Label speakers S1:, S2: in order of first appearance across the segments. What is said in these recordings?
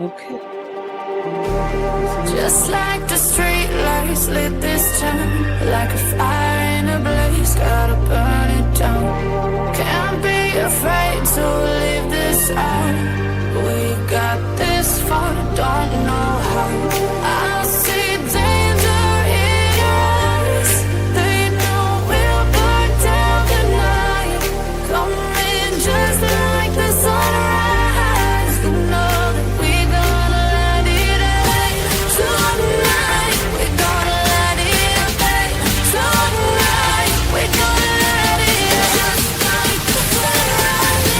S1: Okay.
S2: Just like the street lights lit this town, like a fire in a blaze, gotta burn it down. Can't be afraid to leave this out. We got this far, don't know how. I see danger in your eyes. They know we'll burn down the night. Coming just like the sunrise. You know that we gonna let it rain. Tonight we gonna let it rain. Tonight we gonna let it just like the sunrise. We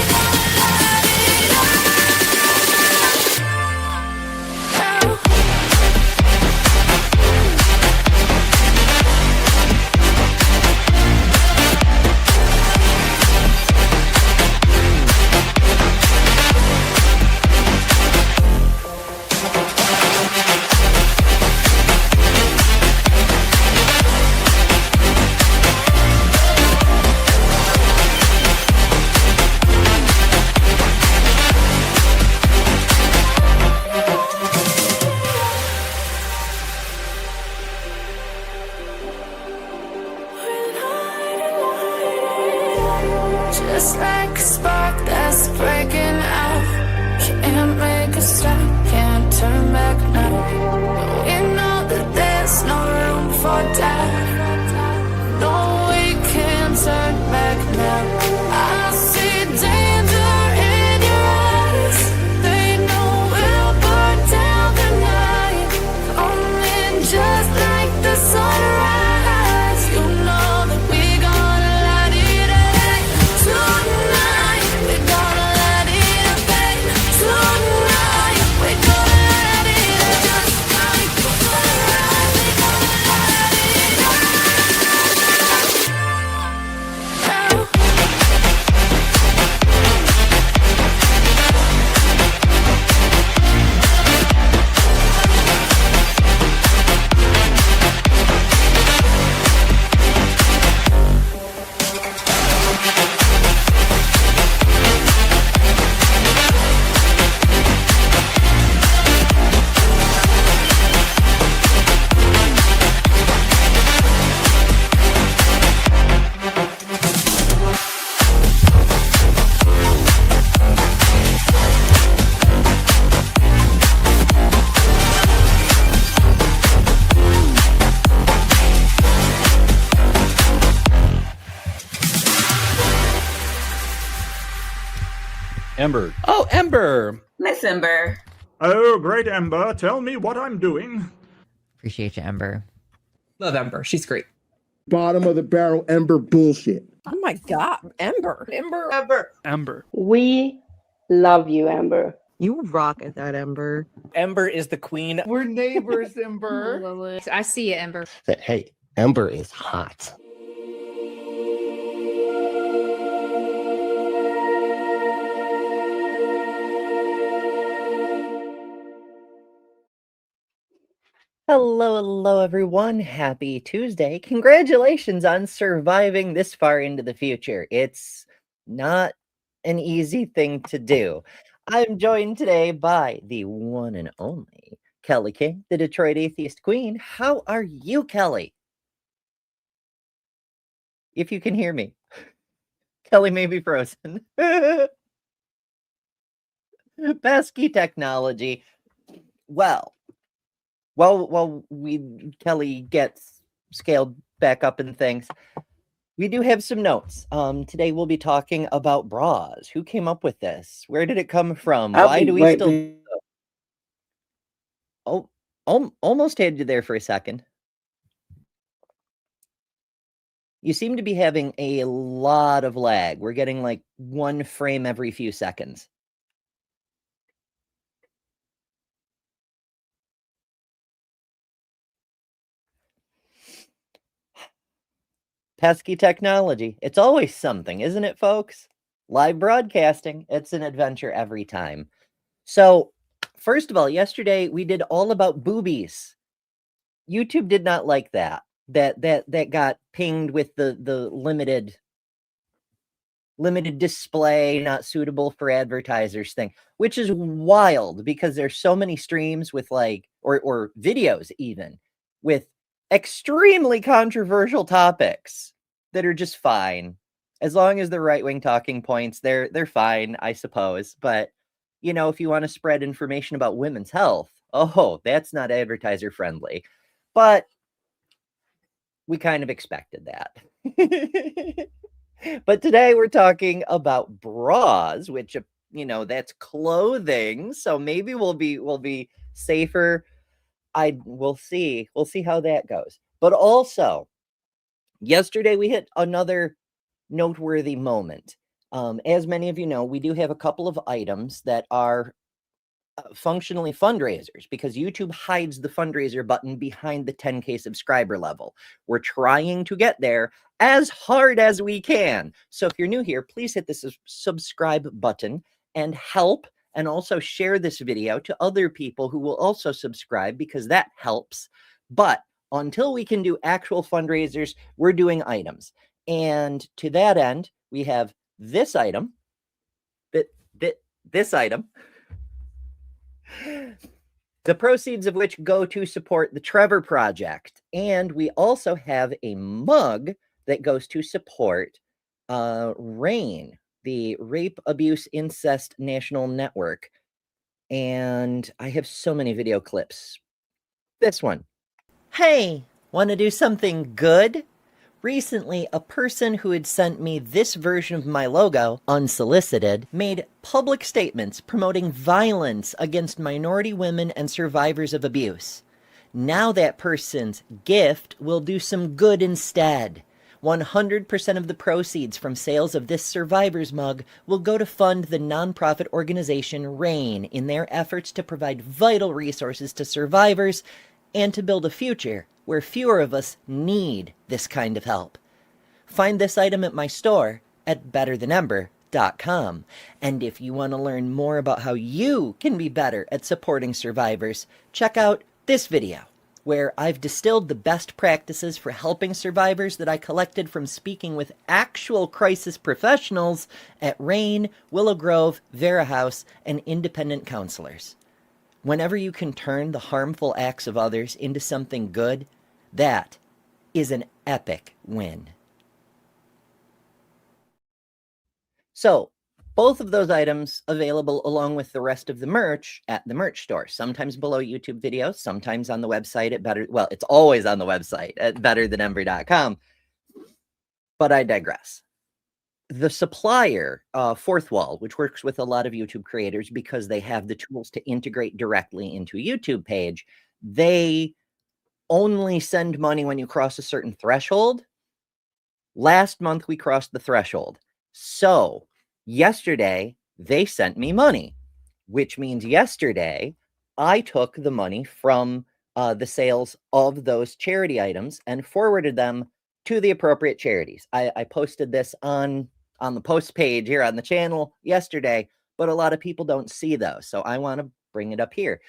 S2: gonna let it rain. Just like a spark that's breaking out. Can't make a stop, can't turn back now. We know that there's no room for doubt. No, we can't turn back now. I see danger in your eyes. They know we'll burn down the night. Coming just like the sunrise. You know that we gonna let it rain. Tonight we gonna let it rain. Tonight we gonna let it just like the sunrise. We gonna let it rain.
S1: Ember. Oh, Ember.
S3: Miss Ember.
S4: Oh, great, Ember. Tell me what I'm doing.
S5: Appreciate you, Ember.
S6: Love Ember. She's great.
S7: Bottom of the barrel Ember bullshit.
S6: Oh my God. Ember. Ember.
S8: Ember.
S1: Ember.
S9: We love you, Ember.
S10: You rock at that, Ember.
S6: Ember is the queen.
S8: We're neighbors, Ember.
S11: I see you, Ember.
S12: Hey, Ember is hot.
S5: Hello, everyone. Happy Tuesday. Congratulations on surviving this far into the future. It's not an easy thing to do. I'm joined today by the one and only Kelly King, the Detroit Atheist Queen. How are you, Kelly? If you can hear me. Kelly may be frozen. Pesky technology. Well, Kelly gets scaled back up and things, we do have some notes. Today we'll be talking about bras. Who came up with this? Where did it come from? Why do we still... Oh, almost had you there for a second. You seem to be having a lot of lag. We're getting like one frame every few seconds. Pesky technology. It's always something, isn't it, folks? Live broadcasting, it's an adventure every time. So, first of all, yesterday we did all about boobies. YouTube did not like that. That got pinged with the limited limited display, not suitable for advertisers thing, which is wild because there's so many streams with like, or videos even with extremely controversial topics that are just fine. As long as the right-wing talking points, they're fine, I suppose. But, you know, if you want to spread information about women's health, oh, that's not advertiser friendly. But we kind of expected that. But today we're talking about bras, which, you know, that's clothing. So maybe we'll be safer. We'll see. We'll see how that goes. But also, yesterday we hit another noteworthy moment. As many of you know, we do have a couple of items that are functionally fundraisers because YouTube hides the fundraiser button behind the 10K subscriber level. We're trying to get there as hard as we can. So if you're new here, please hit the subscribe button and help, and also share this video to other people who will also subscribe because that helps. But until we can do actual fundraisers, we're doing items. And to that end, we have this item, this item, the proceeds of which go to support the Trevor Project. And we also have a mug that goes to support RAIN, the Rape, Abuse, Incest National Network. And I have so many video clips. This one. Hey, want to do something good? Recently, a person who had sent me this version of my logo, unsolicited, made public statements promoting violence against minority women and survivors of abuse. Now that person's gift will do some good instead. 100% of the proceeds from sales of this survivor's mug will go to fund the nonprofit organization RAIN in their efforts to provide vital resources to survivors and to build a future where fewer of us need this kind of help. Find this item at my store at betterthanember.com. And if you want to learn more about how you can be better at supporting survivors, check out this video, where I've distilled the best practices for helping survivors that I collected from speaking with actual crisis professionals at RAIN, Willow Grove, Vera House, and independent counselors. Whenever you can turn the harmful acts of others into something good, that is an epic win. So, both of those items available along with the rest of the merch at the merch store, sometimes below YouTube videos, sometimes on the website at it's always on the website at betterthanember.com. But I digress. The supplier, Fourth Wall, which works with a lot of YouTube creators because they have the tools to integrate directly into a YouTube page, they only send money when you cross a certain threshold. Last month, we crossed the threshold. So yesterday, they sent me money, which means yesterday, I took the money from the sales of those charity items and forwarded them to the appropriate charities. I posted this on the post page here on the channel yesterday, but a lot of people don't see those. So I want to bring it up here.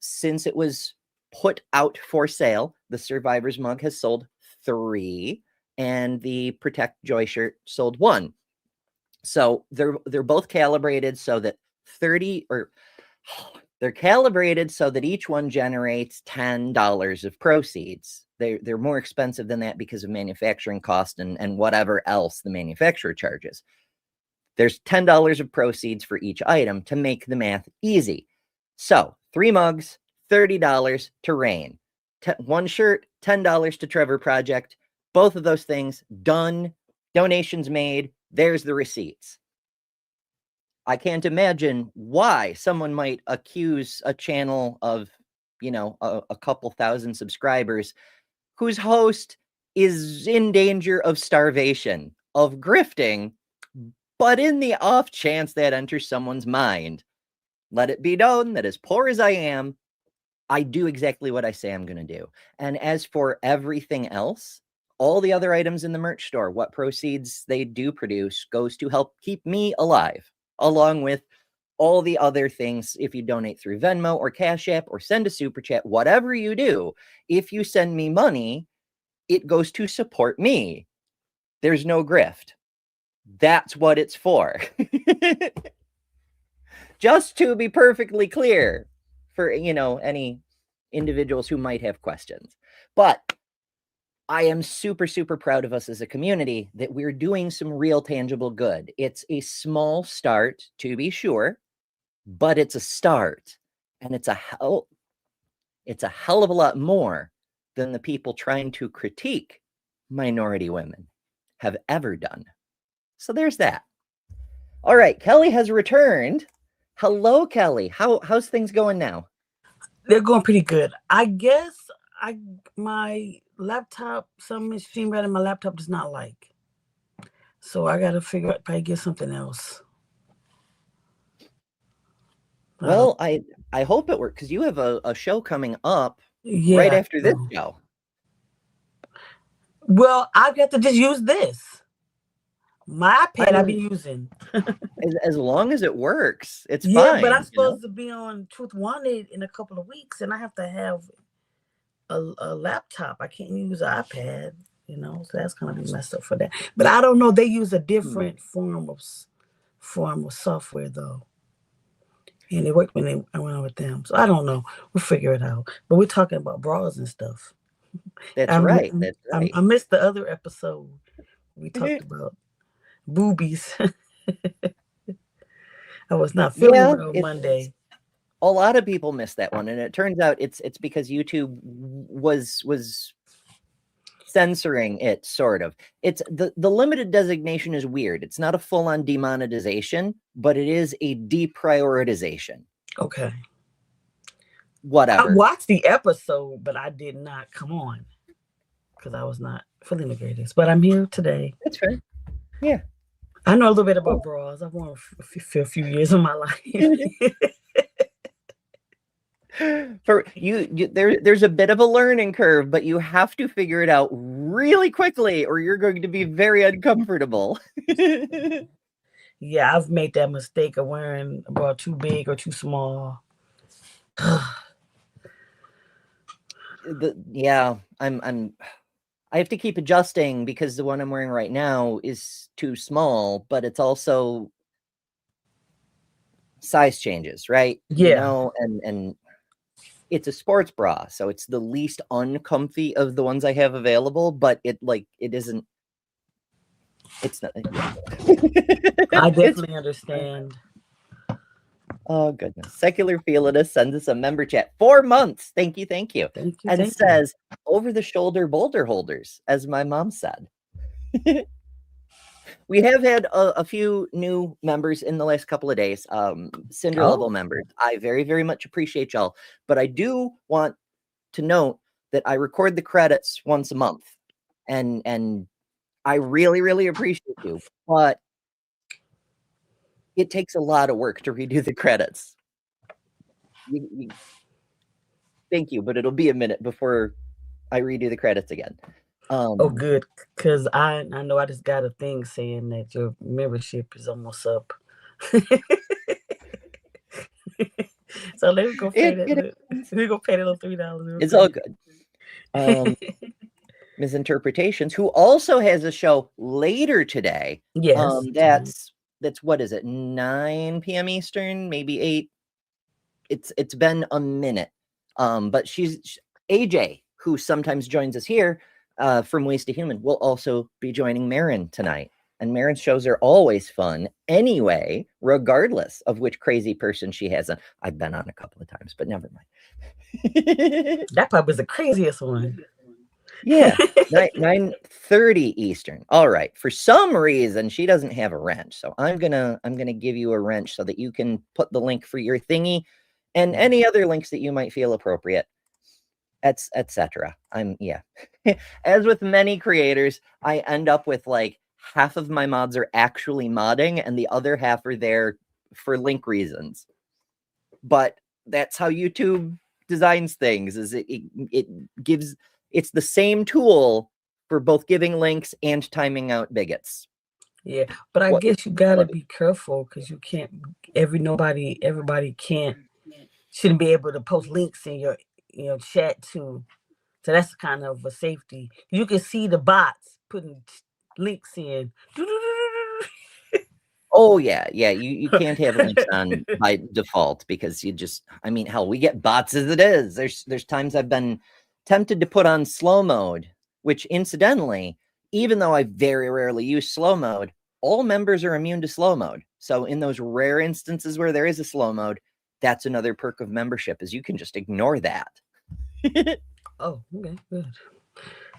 S5: Since it was put out for sale, the Survivor's Mug has sold 3 and the Protect Joy shirt sold 1. So they're both calibrated so that they're calibrated so that each one generates $10 of proceeds. They're more expensive than that because of manufacturing cost and whatever else the manufacturer charges. There's $10 of proceeds for each item to make the math easy. So 3 mugs, $30 to RAIN. 1 shirt, $10 to Trevor Project. Both of those things done, donations made. There's the receipts. I can't imagine why someone might accuse a channel of, you know, a couple thousand subscribers whose host is in danger of starvation, of grifting, but in the off chance that enters someone's mind, let it be known that as poor as I am, I do exactly what I say I'm going to do. And as for everything else, all the other items in the merch store, what proceeds they do produce goes to help keep me alive, along with all the other things. If you donate through Venmo or Cash App or send a super chat, whatever you do, if you send me money, it goes to support me. There's no grift. That's what it's for. Just to be perfectly clear for, any individuals who might have questions. But I am super, super proud of us as a community that we're doing some real tangible good. It's a small start, to be sure, but it's a start. And it's a hell of a lot more than the people trying to critique minority women have ever done. So there's that. All right, Kelly has returned. Hello, Kelly. How's things going now?
S3: They're going pretty good. I guess my laptop, some machine read my laptop does not like. So I got to figure out, probably get something else.
S5: Well, I hope it works, because you have a show coming up right after this show.
S3: Well, I've got to just use this. My iPad I've been using.
S5: as long as it works, it's fine.
S3: Yeah, but I'm supposed to be on Truth Wanted in a couple of weeks, and I have to have a laptop. I can't use an iPad, so that's going to be messed up for that. But I don't know. They use a different form of software, though. And it worked when I went on with them. So I don't know. We'll figure it out. But we're talking about bras and stuff.
S5: That's right.
S3: I missed the other episode. We talked about boobies. I was not feeling well Monday.
S5: A lot of people missed that one, and it turns out it's because YouTube was censoring it, sort of. It's the limited designation is weird. It's not a full-on demonetization, but it is a deprioritization.
S3: Okay.
S5: Whatever.
S3: I watched the episode, but I did not come on because I was not feeling the greatest. But I'm here today.
S5: That's fair. Yeah.
S3: I know a little bit about bras. I've worn for a few years of my life.
S5: For you, there's a bit of a learning curve, but you have to figure it out really quickly, or you're going to be very uncomfortable.
S3: Yeah, I've made that mistake of wearing a bra too big or too small.
S5: I have to keep adjusting because the one I'm wearing right now is too small, but it's also size changes, right?
S3: Yeah.
S5: And it's a sports bra, so it's the least uncomfy of the ones I have available, but it isn't. It's not.
S3: I definitely understand.
S5: Oh, goodness. Secular Feelinist sends us a member chat. 4 months. Thank you. And says, over-the-shoulder boulder holders, as my mom said. We have had a few new members in the last couple of days, Cinder level members. I very, very much appreciate y'all. But I do want to note that I record the credits once a month. And I really, really appreciate you. But it takes a lot of work to redo the credits. Thank you, but it'll be a minute before I redo the credits again.
S3: Good, because I know I just got a thing saying that your membership is almost up. So let's go pay that. We're gonna pay that little $3.
S5: It's all good. Misinterpretations, who also has a show later today.
S3: Yes.
S5: That's what is it, 9 p.m. Eastern, maybe 8. It's been a minute. But she's AJ, who sometimes joins us here from Waste to Human, will also be joining Marin tonight. And Marin's shows are always fun anyway, regardless of which crazy person she has. I've been on a couple of times, but never mind.
S3: That probably was the craziest one.
S5: Yeah, 9:30 Eastern. All right. For some reason, she doesn't have a wrench, so I'm gonna give you a wrench so that you can put the link for your thingy and any other links that you might feel appropriate, etc. As with many creators, I end up with like half of my mods are actually modding, and the other half are there for link reasons. But that's how YouTube designs things. Is it gives. It's the same tool for both giving links and timing out bigots.
S3: Yeah, but I guess you gotta be careful because you can't. Everybody shouldn't be able to post links in your chat too. So that's kind of a safety. You can see the bots putting links in.
S5: Oh yeah, yeah. You can't have links on by default because you just, I mean, hell, we get bots as it is. There's times I've been tempted to put on slow mode, which incidentally, even though I very rarely use slow mode, all members are immune to slow mode. So in those rare instances where there is a slow mode, that's another perk of membership is you can just ignore that.
S3: Oh, okay, good.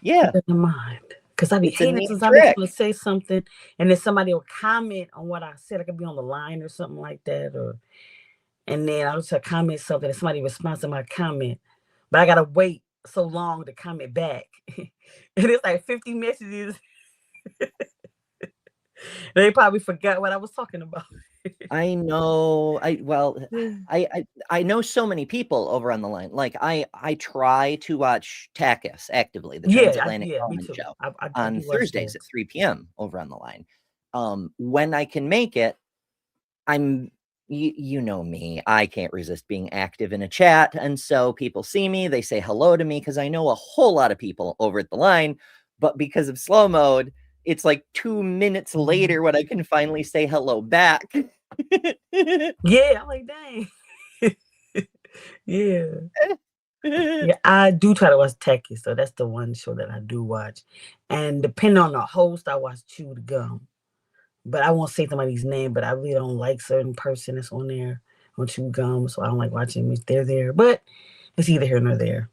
S5: Yeah.
S3: Keep that in mind. Because I be
S5: It's a
S3: hating
S5: neat
S3: since I be
S5: trick.
S3: trying to say something and then somebody will comment on what I said. I could be on the line or something like that, and then I'll just comment something and somebody responds to my comment, but I gotta wait so long to comment back. And it's like 50 messages. They probably forgot what I was talking about.
S5: I know. I know so many people over on the line. Like I try to watch TACUS actively, the Transatlantic
S3: Me
S5: Element
S3: too.
S5: Show,
S3: I
S5: on
S3: do watch
S5: Thursdays
S3: that.
S5: at 3 p.m. over on the line. When I can make it, you know me, I can't resist being active in a chat. And so people see me, they say hello to me because I know a whole lot of people over at the line. But because of slow mode, it's like 2 minutes later when I can finally say hello back.
S3: Yeah, I'm like, dang. Yeah. Yeah, I do try to watch Techie, so that's the one show that I do watch. And depending on the host, I watch Chew the Gum. But I won't say somebody's name, but I really don't like certain person that's on there on Chew Gum, so I don't like watching them if they're there. But it's either here nor there.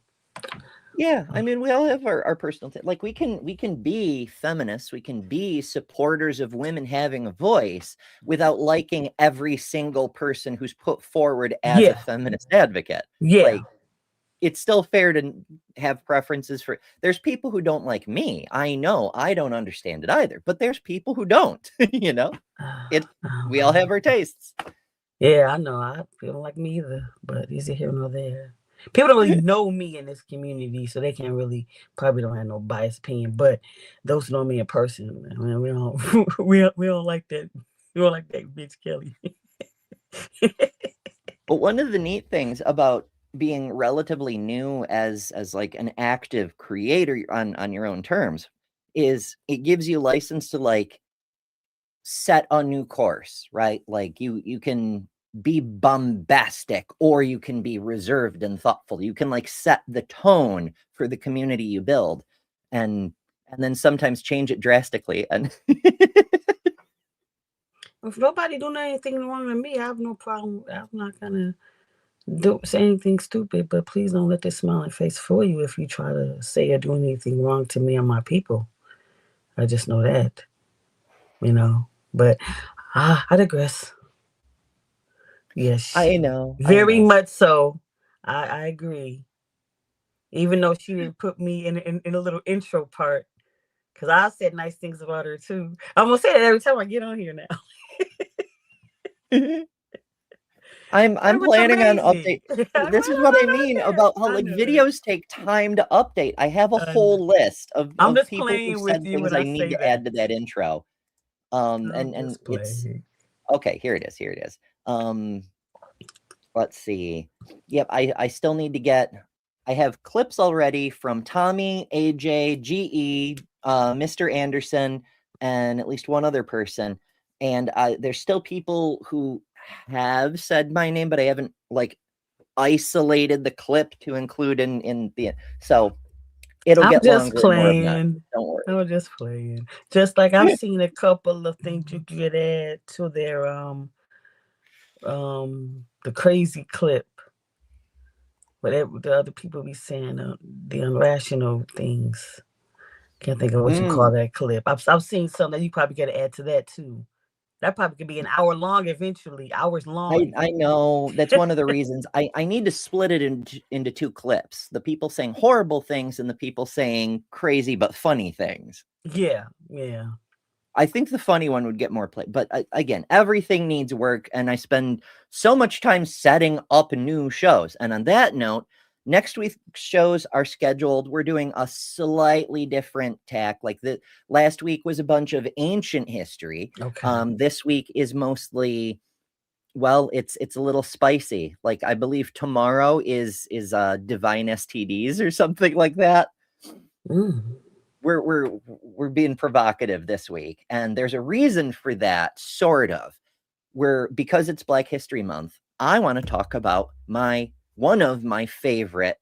S5: Yeah, I mean, we all have our personal like we can be feminists, we can be supporters of women having a voice without liking every single person who's put forward as a feminist advocate.
S3: Yeah.
S5: Like it's still fair to have preferences for there's people who don't like me. I know I don't understand it either, but there's people who don't, you know? We all have our tastes.
S3: Yeah, I know. I don't like me either, but is it here nor there? People don't really know me in this community, so they can't really probably don't have no biased opinion. But those who know me in person, I mean, we don't we don't like that. We don't like that bitch Kelly.
S5: But one of the neat things about being relatively new as like an active creator on your own terms is it gives you license to like set a new course, right? Like you can be bombastic or you can be reserved and thoughtful. You can like set the tone for the community you build and then sometimes change it drastically. And
S3: if nobody doing anything wrong to me, I have no problem. I'm not gonna say anything stupid, but please don't let this smiling face fool you if you try to say or do anything wrong to me or my people. I just know that, you know. But I digress. Yes,
S5: I know.
S3: very much so. I agree. Even though she didn't put me in a little intro part, because I said nice things about her too. I'm gonna say that every time I get on here now.
S5: I'm planning on update. This is what I mean about how like videos take time to update. I have a whole list of people who said things I need to add to that intro. And it's okay. Here it is. Here it is. Let's see. Yep, I still need to get. I have clips already from Tommy, AJ, GE, Mr. Anderson, and at least one other person. And there's still people who have said my name, but I haven't like isolated the clip to include in the. So it'll get longer.
S3: Playing. Don't worry. I'm just playing. Just like I've seen a couple of things you could add to their the crazy clip. But the other people be saying the irrational things. Can't think of what you call that clip. I've seen something that you probably got to add to that too. That probably could be an hour long eventually, hours long.
S5: I know. That's one of the reasons. I need to split it into two clips. The people saying horrible things and the people saying crazy but funny things.
S3: Yeah.
S5: I think the funny one would get more play. But again, everything needs work. And I spend so much time setting up new shows. And on that note, next week's shows are scheduled. We're doing a slightly different tack. Like the last week was a bunch of ancient history.
S3: Okay.
S5: This week is mostly, well, it's a little spicy. Like I believe tomorrow is divine STDs or something like that. we're being provocative this week, and there's a reason for that, sort of. Because it's Black History Month, I want to talk about one of my favorite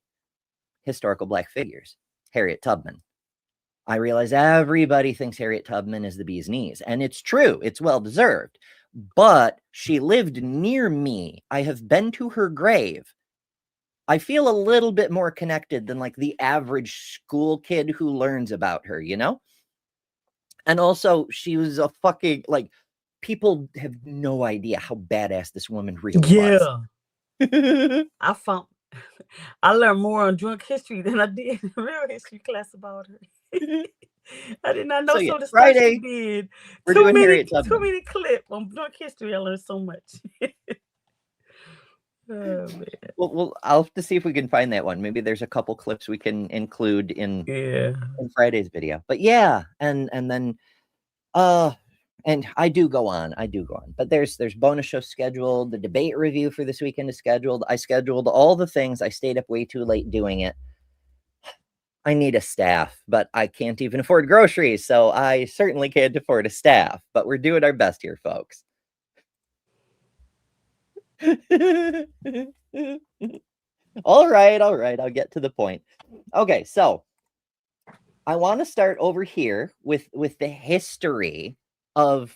S5: historical Black figures, Harriet Tubman. I realize everybody thinks Harriet Tubman is the bee's knees, and it's true. It's well deserved. But she lived near me. I have been to her grave. I feel a little bit more connected than like the average school kid who learns about her, you know? And also, she was a fucking, like, people have no idea how badass this woman really was.
S3: I learned more on drunk history than I did in real history class about her. I did not know
S5: So, yeah,
S3: the
S5: Friday,
S3: stuff she did.
S5: we're doing Harriet Tubman.
S3: Too many clips on drunk history. I learned so much. Oh, man.
S5: Well, I'll have to see if we can find that one. Maybe there's a couple clips we can include in Friday's video. But yeah, and then and I do go on, but there's bonus show scheduled. The debate review for this weekend is scheduled. I scheduled all the things. I stayed up way too late doing it. I need a staff, but I can't even afford groceries, so I certainly can't afford a staff. But we're doing our best here, folks. All right, I'll get to the point. Okay, so I want to start over here with the history of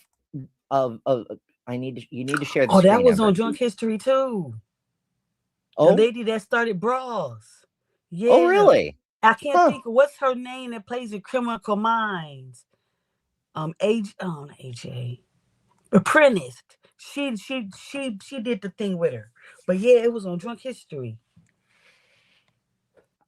S5: you need to share the
S3: that
S5: screen,
S3: was
S5: Amber.
S3: on drunk history too.
S5: Oh,
S3: the lady that started bras. Yeah.
S5: Oh, really?
S3: I can't think of what's her name that plays in Criminal Minds. AJ. Apprenticed. She did the thing with her. But yeah, it was on drunk history.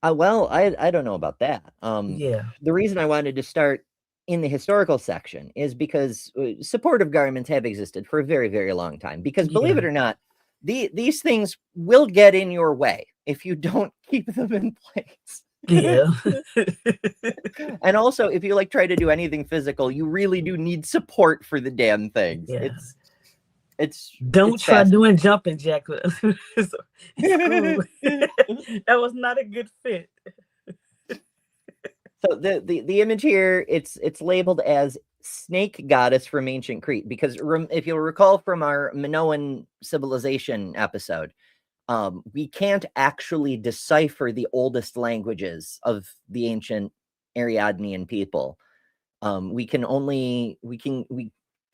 S5: Well, I don't know about that. The reason I wanted to start in the historical section is because supportive garments have existed for a very, very long time. Because believe it or not, these things will get in your way if you don't keep them in place.
S3: Yeah.
S5: And also, if you like try to do anything physical, you really do need support for the damn things.
S3: Yeah.
S5: Don't
S3: try doing jumping jack. That was not a good fit.
S5: So the image here, it's labeled as snake goddess from ancient Crete, because if you'll recall from our Minoan civilization episode, we can't actually decipher the oldest languages of the ancient Ariadnean people. We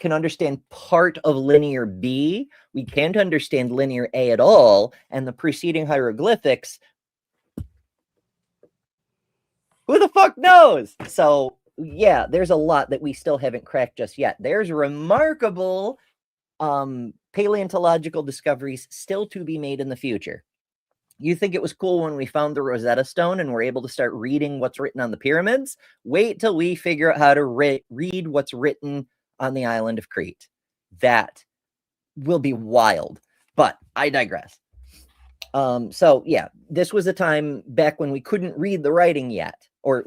S5: can understand part of linear B. We can't understand linear A at all. And the preceding hieroglyphics, who the fuck knows? So yeah, there's a lot that we still haven't cracked just yet. There's remarkable paleontological discoveries still to be made in the future. You think it was cool when we found the Rosetta Stone and we're able to start reading what's written on the pyramids? Wait till we figure out how to read what's written on the island of Crete. That will be wild, but I digress. So yeah, this was a time back when we couldn't read the writing yet, or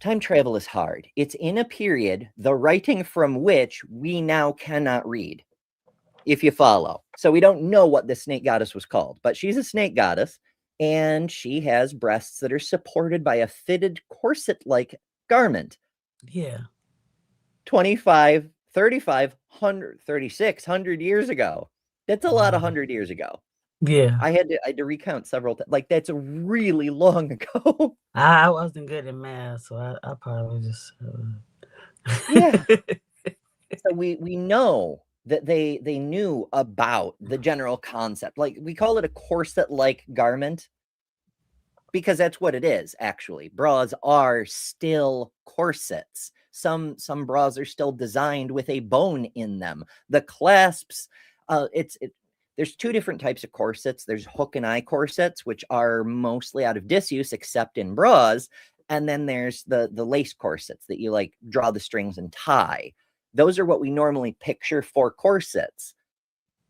S5: time travel is hard. It's in a period, the writing from which we now cannot read, if you follow. So we don't know what the snake goddess was called, but she's a snake goddess, and she has breasts that are supported by a fitted corset-like garment.
S3: Yeah.
S5: 3,600 years ago. That's a lot of 100 years ago.
S3: Yeah.
S5: I had to recount several times. Like, that's really long ago.
S3: I wasn't good at math, so I probably just
S5: yeah. So we know that they knew about the general concept. Like, we call it a corset-like garment because that's what it is, actually. Bras are still corsets. Some bras are still designed with a bone in them. The clasps, there's two different types of corsets. There's hook and eye corsets, which are mostly out of disuse, except in bras. And then there's the lace corsets that you like draw the strings and tie. Those are what we normally picture for corsets.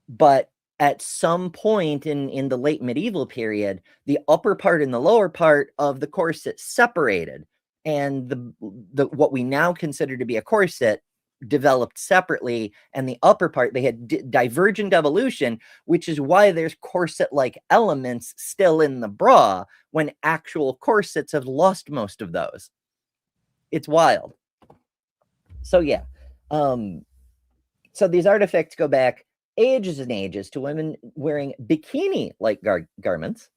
S5: But at some point in the late medieval period, the upper part and the lower part of the corset separated. And the what we now consider to be a corset developed separately, and the upper part, they had divergent evolution, which is why there's corset-like elements still in the bra when actual corsets have lost most of those. It's wild. So yeah. So these artifacts go back ages and ages to women wearing bikini-like garments,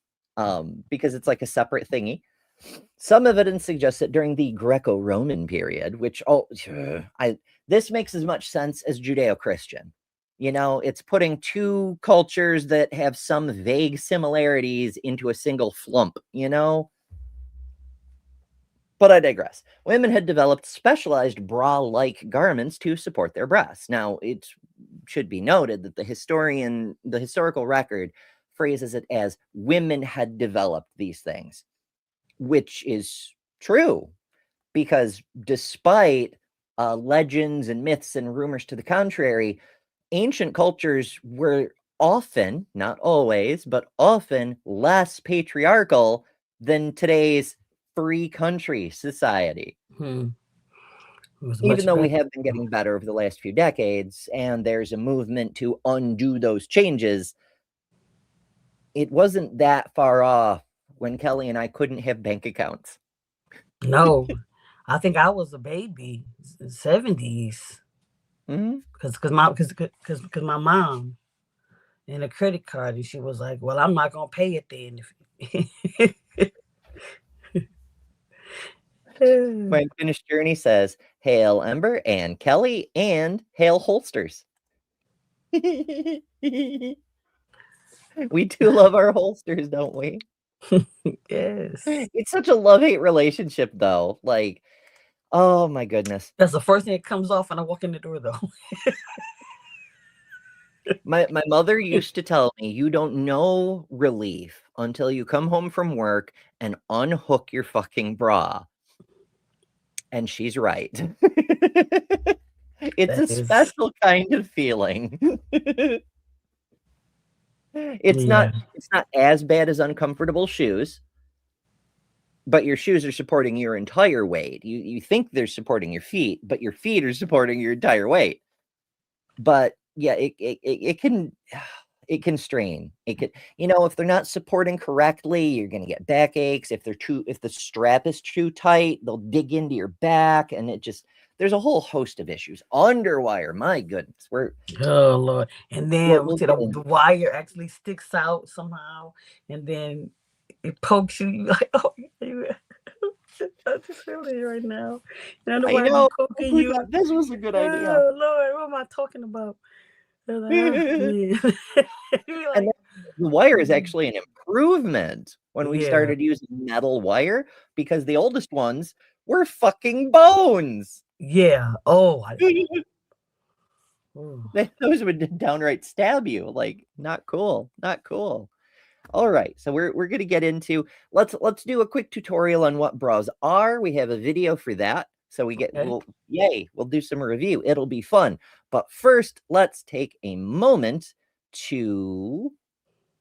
S5: because it's like a separate thingy. Some evidence suggests that during the Greco-Roman period, which this makes as much sense as Judeo-Christian. You know, it's putting two cultures that have some vague similarities into a single flump, you know? But I digress. Women had developed specialized bra-like garments to support their breasts. Now, it should be noted that the historical record phrases it as women had developed these things, which is true, because despite legends and myths and rumors to the contrary, ancient cultures were often, not always, but often less patriarchal than today's free country society. Even though we have been getting better over the last few decades, and there's a movement to undo those changes, it wasn't that far off when Kelly and I couldn't have bank accounts.
S3: No, I think I was a baby, 70s. Because my mom and a credit card, and she was like, "Well, I'm not gonna pay it then."
S5: My finished journey says, "Hail Ember and Kelly, and hail holsters." We do love our holsters, don't we?
S3: Yes.
S5: It's such a love-hate relationship, though. Like, oh my goodness.
S3: That's the first thing that comes off when I walk in the door, though.
S5: My mother used to tell me, you don't know relief until you come home from work and unhook your fucking bra. And she's right. It's a special kind of feeling. It's not as bad as uncomfortable shoes, but your shoes are supporting your entire weight. You think they're supporting your feet, but your feet are supporting your entire weight. But yeah, it can strain. It could, if they're not supporting correctly, you're going to get backaches. If the strap is too tight, they'll dig into your back, and there's a whole host of issues. Underwire, my goodness,
S3: oh Lord, and then the wire actually sticks out somehow, and then it pokes you. You're like, oh, I just feel it right now.
S5: I know.
S3: Poking you.
S5: This was a good idea.
S3: Oh Lord, what am I talking about?
S5: And the wire is actually an improvement when we started using metal wire, because the oldest ones were fucking bones.
S3: Yeah. Oh.
S5: Those would downright stab you. Like, not cool. Not cool. All right, so we're going to get into, let's do a quick tutorial on what bras are. We have a video for that. So we'll do some review. It'll be fun. But first, let's take a moment to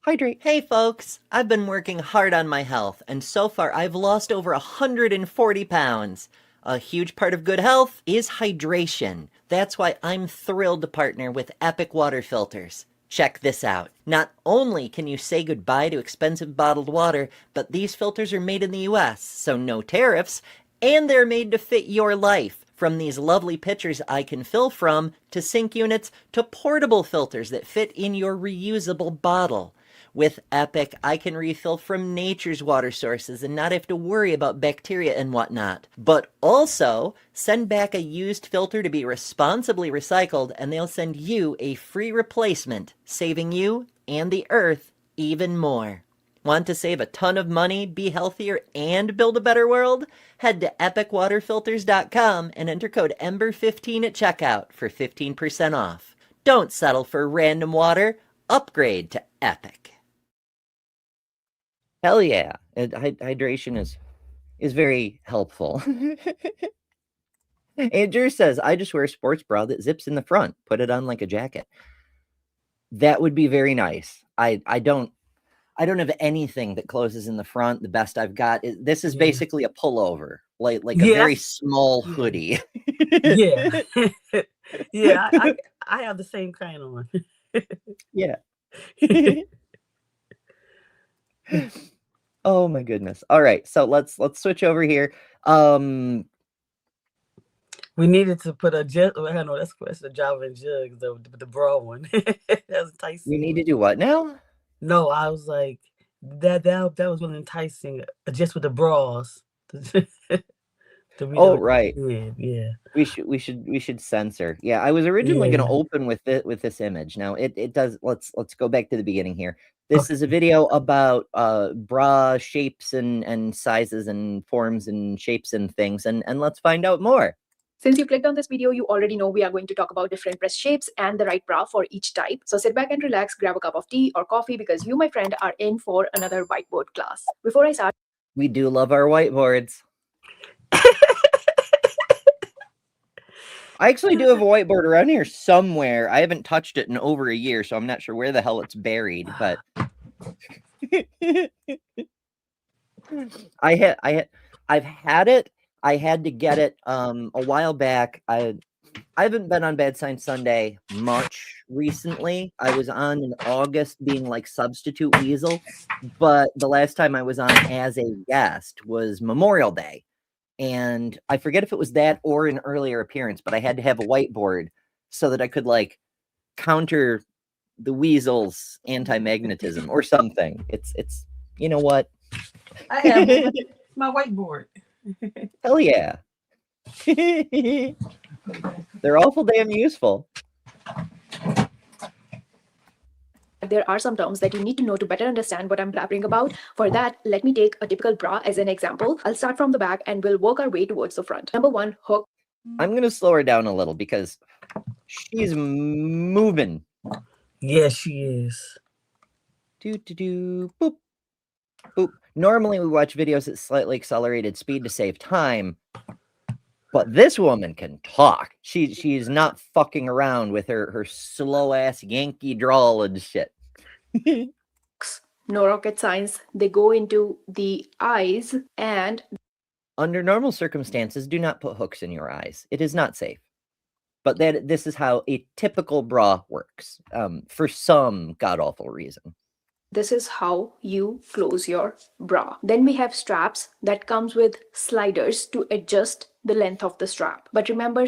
S5: hydrate. Hey folks, I've been working hard on my health, and so far I've lost over 140 pounds. A huge part of good health is hydration. That's why I'm thrilled to partner with Epic Water Filters. Check this out. Not only can you say goodbye to expensive bottled water, but these filters are made in the US, so no tariffs, and they're made to fit your life. From these lovely pitchers I can fill from, to sink units, to portable filters that fit in your reusable bottle. With Epic, I can refill from nature's water sources and not have to worry about bacteria and whatnot. But also, send back a used filter to be responsibly recycled, and they'll send you a free replacement, saving you and the earth even more. Want to save a ton of money, be healthier, and build a better world? Head to epicwaterfilters.com and enter code EMBER15 at checkout for 15% off. Don't settle for random water. Upgrade to Epic. Hell yeah. Hydration is very helpful. Andrew says, I just wear a sports bra that zips in the front. Put it on like a jacket. That would be very nice. I don't have anything that closes in the front. The best I've got is this is basically a pullover, like a very small hoodie.
S3: Yeah. Yeah, I have the same kind on.
S5: Yeah. Oh my goodness. All right, so let's switch over here.
S3: We needed to put a jet. I know that's the Java and Jugs, the broad one. That's enticing.
S5: We need to do what now?
S3: No, I was like that was really enticing. Just with the bras.
S5: Oh, right.
S3: Yeah.
S5: We should censor. Yeah, I was originally going to open with this image. Now it does. Let's go back to the beginning here. This is a video about bra shapes and sizes and forms and shapes and things, and let's find out more.
S11: Since you clicked on this video, you already know we are going to talk about different breast shapes and the right bra for each type. So sit back and relax, grab a cup of tea or coffee because you, my friend, are in for another whiteboard class. Before I start,
S5: we do love our whiteboards. I actually do have a whiteboard around here somewhere. I haven't touched it in over a year, so I'm not sure where the hell it's buried, but I've had it. I had to get it a while back. I haven't been on Bad Science Sunday much recently. I was on in August being like substitute Weasel, but the last time I was on as a guest was Memorial Day. And I forget if it was that or an earlier appearance, but I had to have a whiteboard so that I could like counter the Weasel's anti-magnetism or something. It's you know what?
S3: I have my whiteboard.
S5: Hell yeah. They're awful damn useful.
S11: there are some terms that you need to know to better understand what I'm blabbering about. For that, let me take a typical bra as an example. I'll start from the back and we'll work our way towards the front. Number 1, hook.
S5: I'm going to slow her down a little because she's moving.
S3: Yeah, she is.
S5: Boop. Boop. Normally we watch videos at slightly accelerated speed to save time, but this woman can talk. She's not fucking around with her slow ass Yankee drawl and shit.
S11: No rocket science. They go into the eyes, and
S5: under normal circumstances, do not put hooks in your eyes. It is not safe. But this is how a typical bra works, for some god-awful reason.
S11: This is how you close your bra. Then we have straps that comes with sliders to adjust the length of the strap. But remember,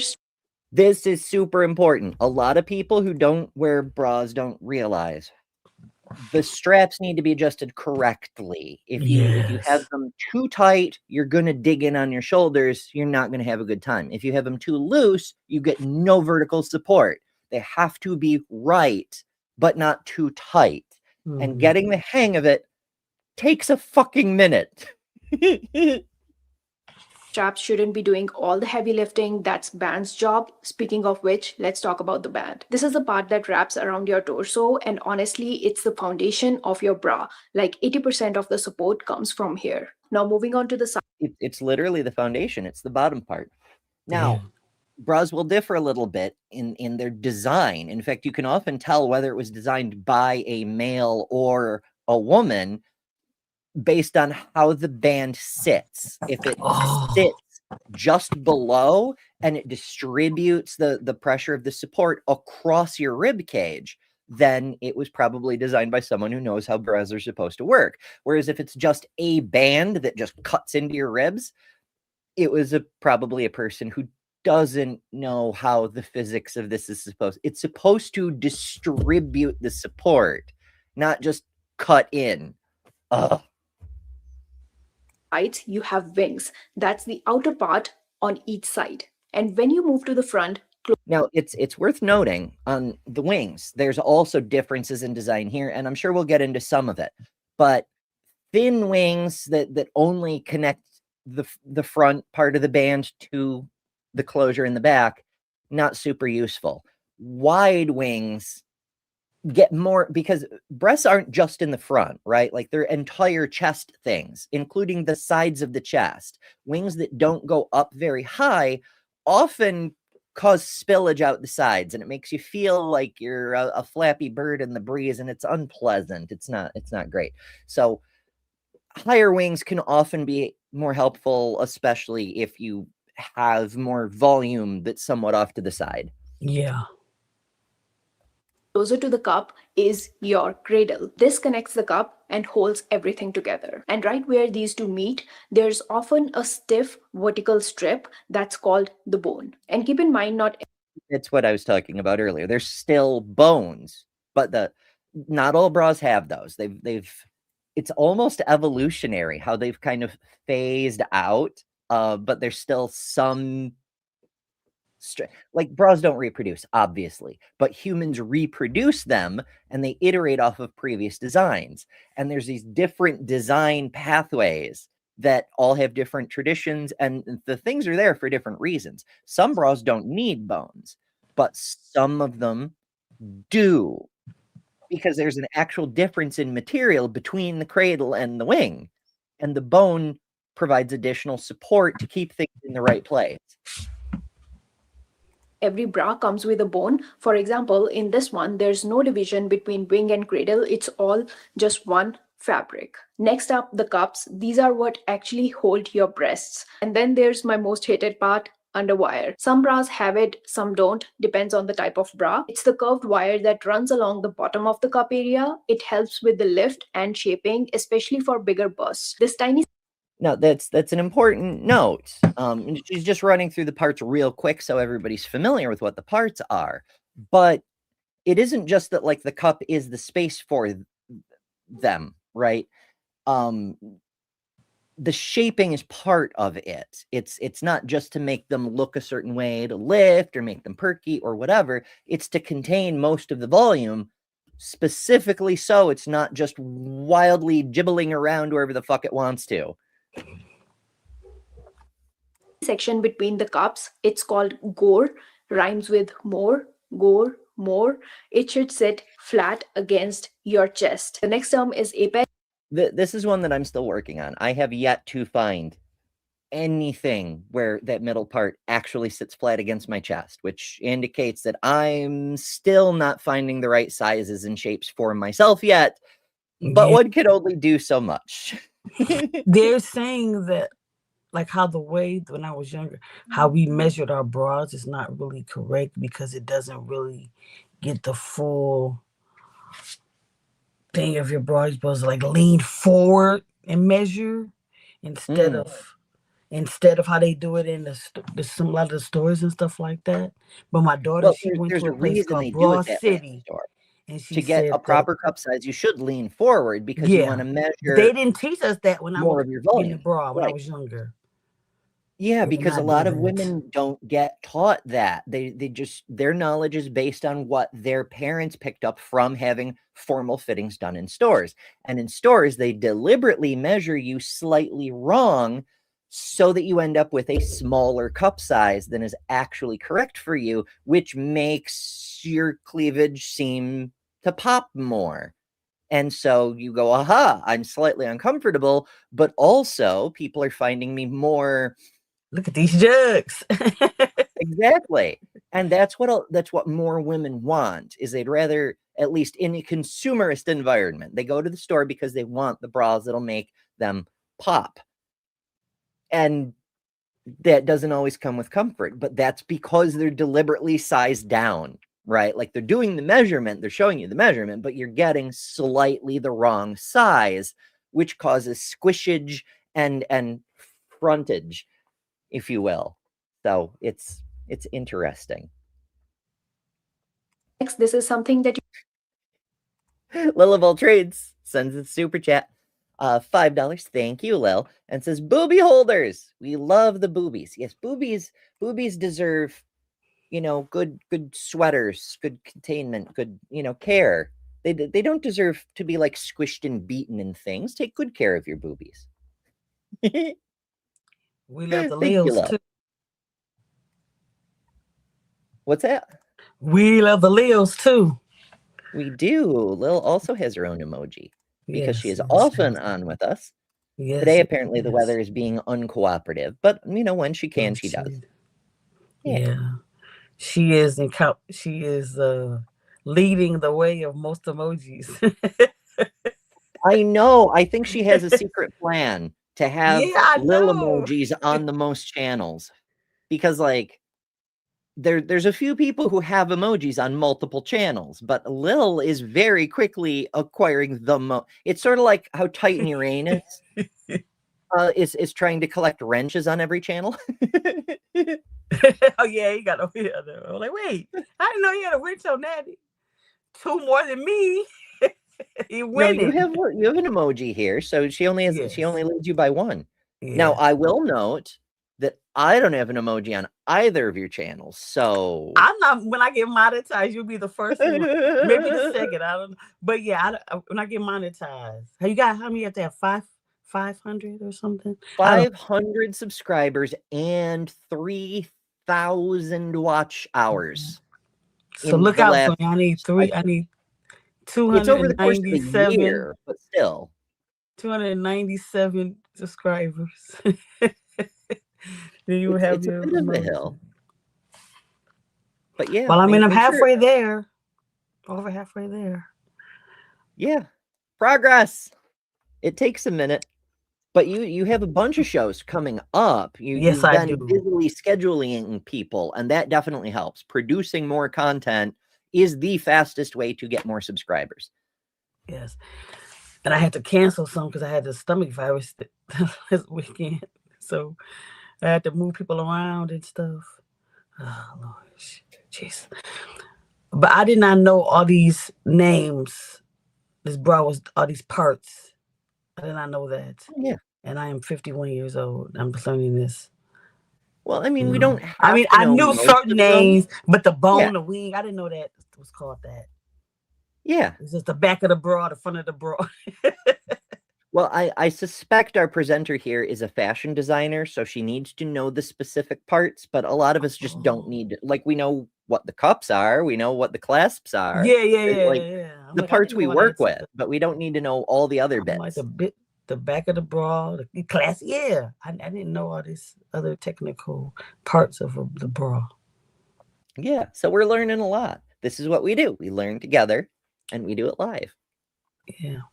S5: this is super important. A lot of people who don't wear bras don't realize the straps need to be adjusted correctly. If you have them too tight, you're going to dig in on your shoulders. You're not going to have a good time. If you have them too loose, you get no vertical support. They have to be right, but not too tight. And getting the hang of it takes a fucking minute.
S11: Straps shouldn't be doing all the heavy lifting. That's band's job. Speaking of which, let's talk about the band. This is the part that wraps around your torso, and honestly, it's the foundation of your bra. Like 80% of the support comes from here. Now moving on to the side.
S5: It's literally the foundation. It's the bottom part. Now, bras will differ a little bit in their design. In fact, you can often tell whether it was designed by a male or a woman based on how the band sits. If it sits just below and it distributes the pressure of the support across your rib cage, then it was probably designed by someone who knows how bras are supposed to work. Whereas if it's just a band that just cuts into your ribs, it was probably a person who doesn't know how the physics of this is supposed. It's supposed to distribute the support, not just cut in.
S11: You have wings. That's the outer part on each side. And when you move to the front,
S5: now it's worth noting on the wings, there's also differences in design here, and I'm sure we'll get into some of it. But thin wings that only connect the front part of the band to the closure in the back, not super useful. Wide wings get more, because breasts aren't just in the front, right? Like they're entire chest things, including the sides of the chest. Wings that don't go up very high often cause spillage out the sides, and it makes you feel like you're a flappy bird in the breeze, and it's unpleasant. It's not great. So higher wings can often be more helpful, especially if you have more volume that's somewhat off to the side.
S3: Yeah.
S11: closer to the cup is your cradle. This connects the cup and holds everything together. And right where these two meet, there's often a stiff vertical strip that's called the bone. And keep in mind,
S5: It's what I was talking about earlier. There's still bones, but not all bras have those. It's almost evolutionary how they've kind of phased out, but there's still some like bras don't reproduce, obviously, but humans reproduce them and they iterate off of previous designs. And there's these different design pathways that all have different traditions, and the things are there for different reasons. Some bras don't need bones, but some of them do, because there's an actual difference in material between the cradle and the wing, and the bone provides additional support to keep things in the right place.
S11: every bra comes with a bone. For example, in this one, there's no division between wing and cradle. It's all just one fabric. Next up, the cups. These are what actually hold your breasts. And then there's my most hated part, underwire. Some bras have it, some don't, depends on the type of bra. It's the curved wire that runs along the bottom of the cup area. It helps with the lift and shaping, especially for bigger busts. This tiny
S5: No, that's an important note. She's just running through the parts real quick so everybody's familiar with what the parts are. But it isn't just that like the cup is the space for them, right? The shaping is part of it. It's not just to make them look a certain way to lift or make them perky or whatever. It's to contain most of the volume, specifically so it's not just wildly jibbling around wherever the fuck it wants to.
S11: section between the cups. It's called gore, rhymes with more, gore, more. It should sit flat against your chest. The next term is apex.
S5: This is one that I'm still working on. I have yet to find anything where that middle part actually sits flat against my chest, which indicates that I'm still not finding the right sizes and shapes for myself yet, but one can only do so much.
S3: They're saying that, like how the way when I was younger, how we measured our bras is not really correct because it doesn't really get the full thing of your bra. You're supposed to like lean forward and measure instead of how they do it in the lot of the stores and stuff like that. But my daughter, she went to a place called Bra City. And she
S5: to get a proper cup size, you should lean forward because you want to measure.
S3: They didn't teach us that when I was
S5: of your volume.
S3: in the bra when I was younger.
S5: Yeah, because a lot of women don't get taught that. They just, their knowledge is based on what their parents picked up from having formal fittings done in stores. And in stores, they deliberately measure you slightly wrong so that you end up with a smaller cup size than is actually correct for you, which makes your cleavage seem to pop more. And so you go, aha, I'm slightly uncomfortable, but also people are finding me more.
S3: Look at these jugs.
S5: Exactly. And that's what more women want, is they'd rather, at least in a consumerist environment, they go to the store because they want the bras that'll make them pop. And that doesn't always come with comfort, but that's because they're deliberately sized down, right? Like they're doing the measurement, they're showing you the measurement, but you're getting slightly the wrong size, which causes squishage and frontage, if you will. So it's interesting.
S11: Next, this is something that
S5: Lil of all trades sends a super chat. $5. Thank you, Lil. And says, booby holders. We love the boobies. Yes, boobies deserve, good sweaters, good containment, good, care. They don't deserve to be like squished and beaten and things. Take good care of your boobies.
S3: We love the Leos too.
S5: What's that?
S3: We love the Leos too.
S5: We do. Lil also has her own emoji because she is often on with us.
S3: Yes,
S5: today, apparently, the weather is being uncooperative, but when she can, she does.
S3: Yeah. She is leading the way of most emojis.
S5: I know. I think she has a secret plan to have Lil emojis on the most channels, because there's a few people who have emojis on multiple channels, but Lil is very quickly acquiring it's sort of like how Titan Uranus is trying to collect wrenches on every channel.
S3: Oh yeah, he got a I'm like, wait, I didn't know he had a wrench on that. 2 more than me. You winning.
S5: No, you have an emoji here, so she only leads you by 1. Yeah. Now I will note that I don't have an emoji on either of your channels, so
S3: I'm not. When I get monetized, you'll be the first one, maybe the second. I don't know, but yeah, when I get monetized, how many you have to have? 500 or something?
S5: 500 subscribers and 3,000 watch hours.
S3: So look out for me. I need 297.
S5: It's over the course of the year, but still
S3: 297 subscribers. Then you have
S5: it's a bit of a hill. But yeah.
S3: Well, I mean, I'm halfway there. Over halfway there.
S5: Yeah. Progress. It takes a minute. But you have a bunch of shows coming up.
S3: Yes, I do.
S5: Busily scheduling people, and that definitely helps. Producing more content is the fastest way to get more subscribers.
S3: Yes. And I had to cancel some because I had the stomach virus this weekend. So I had to move people around and stuff. Oh, Lord. Jeez. But I did not know all these names. This bra was all these parts. I did not know that.
S5: Yeah.
S3: And I am 51 years old. I'm learning this.
S5: Well, I mean, we don't have
S3: I knew certain names, but the bone, the wing, I didn't know that it was called that.
S5: Yeah.
S3: It's just the back of the bra, the front of the bra.
S5: Well, I suspect our presenter here is a fashion designer, so she needs to know the specific parts, but a lot of us just don't need, like, we know what the cups are, we know what the clasps are.
S3: Yeah.
S5: The parts we work with, but we don't need to know all the other bits.
S3: Like the back of the bra, the clasp. Yeah, I didn't know all these other technical parts of the bra.
S5: Yeah, so we're learning a lot. This is what we do. We learn together, and we do it live.
S3: Yeah.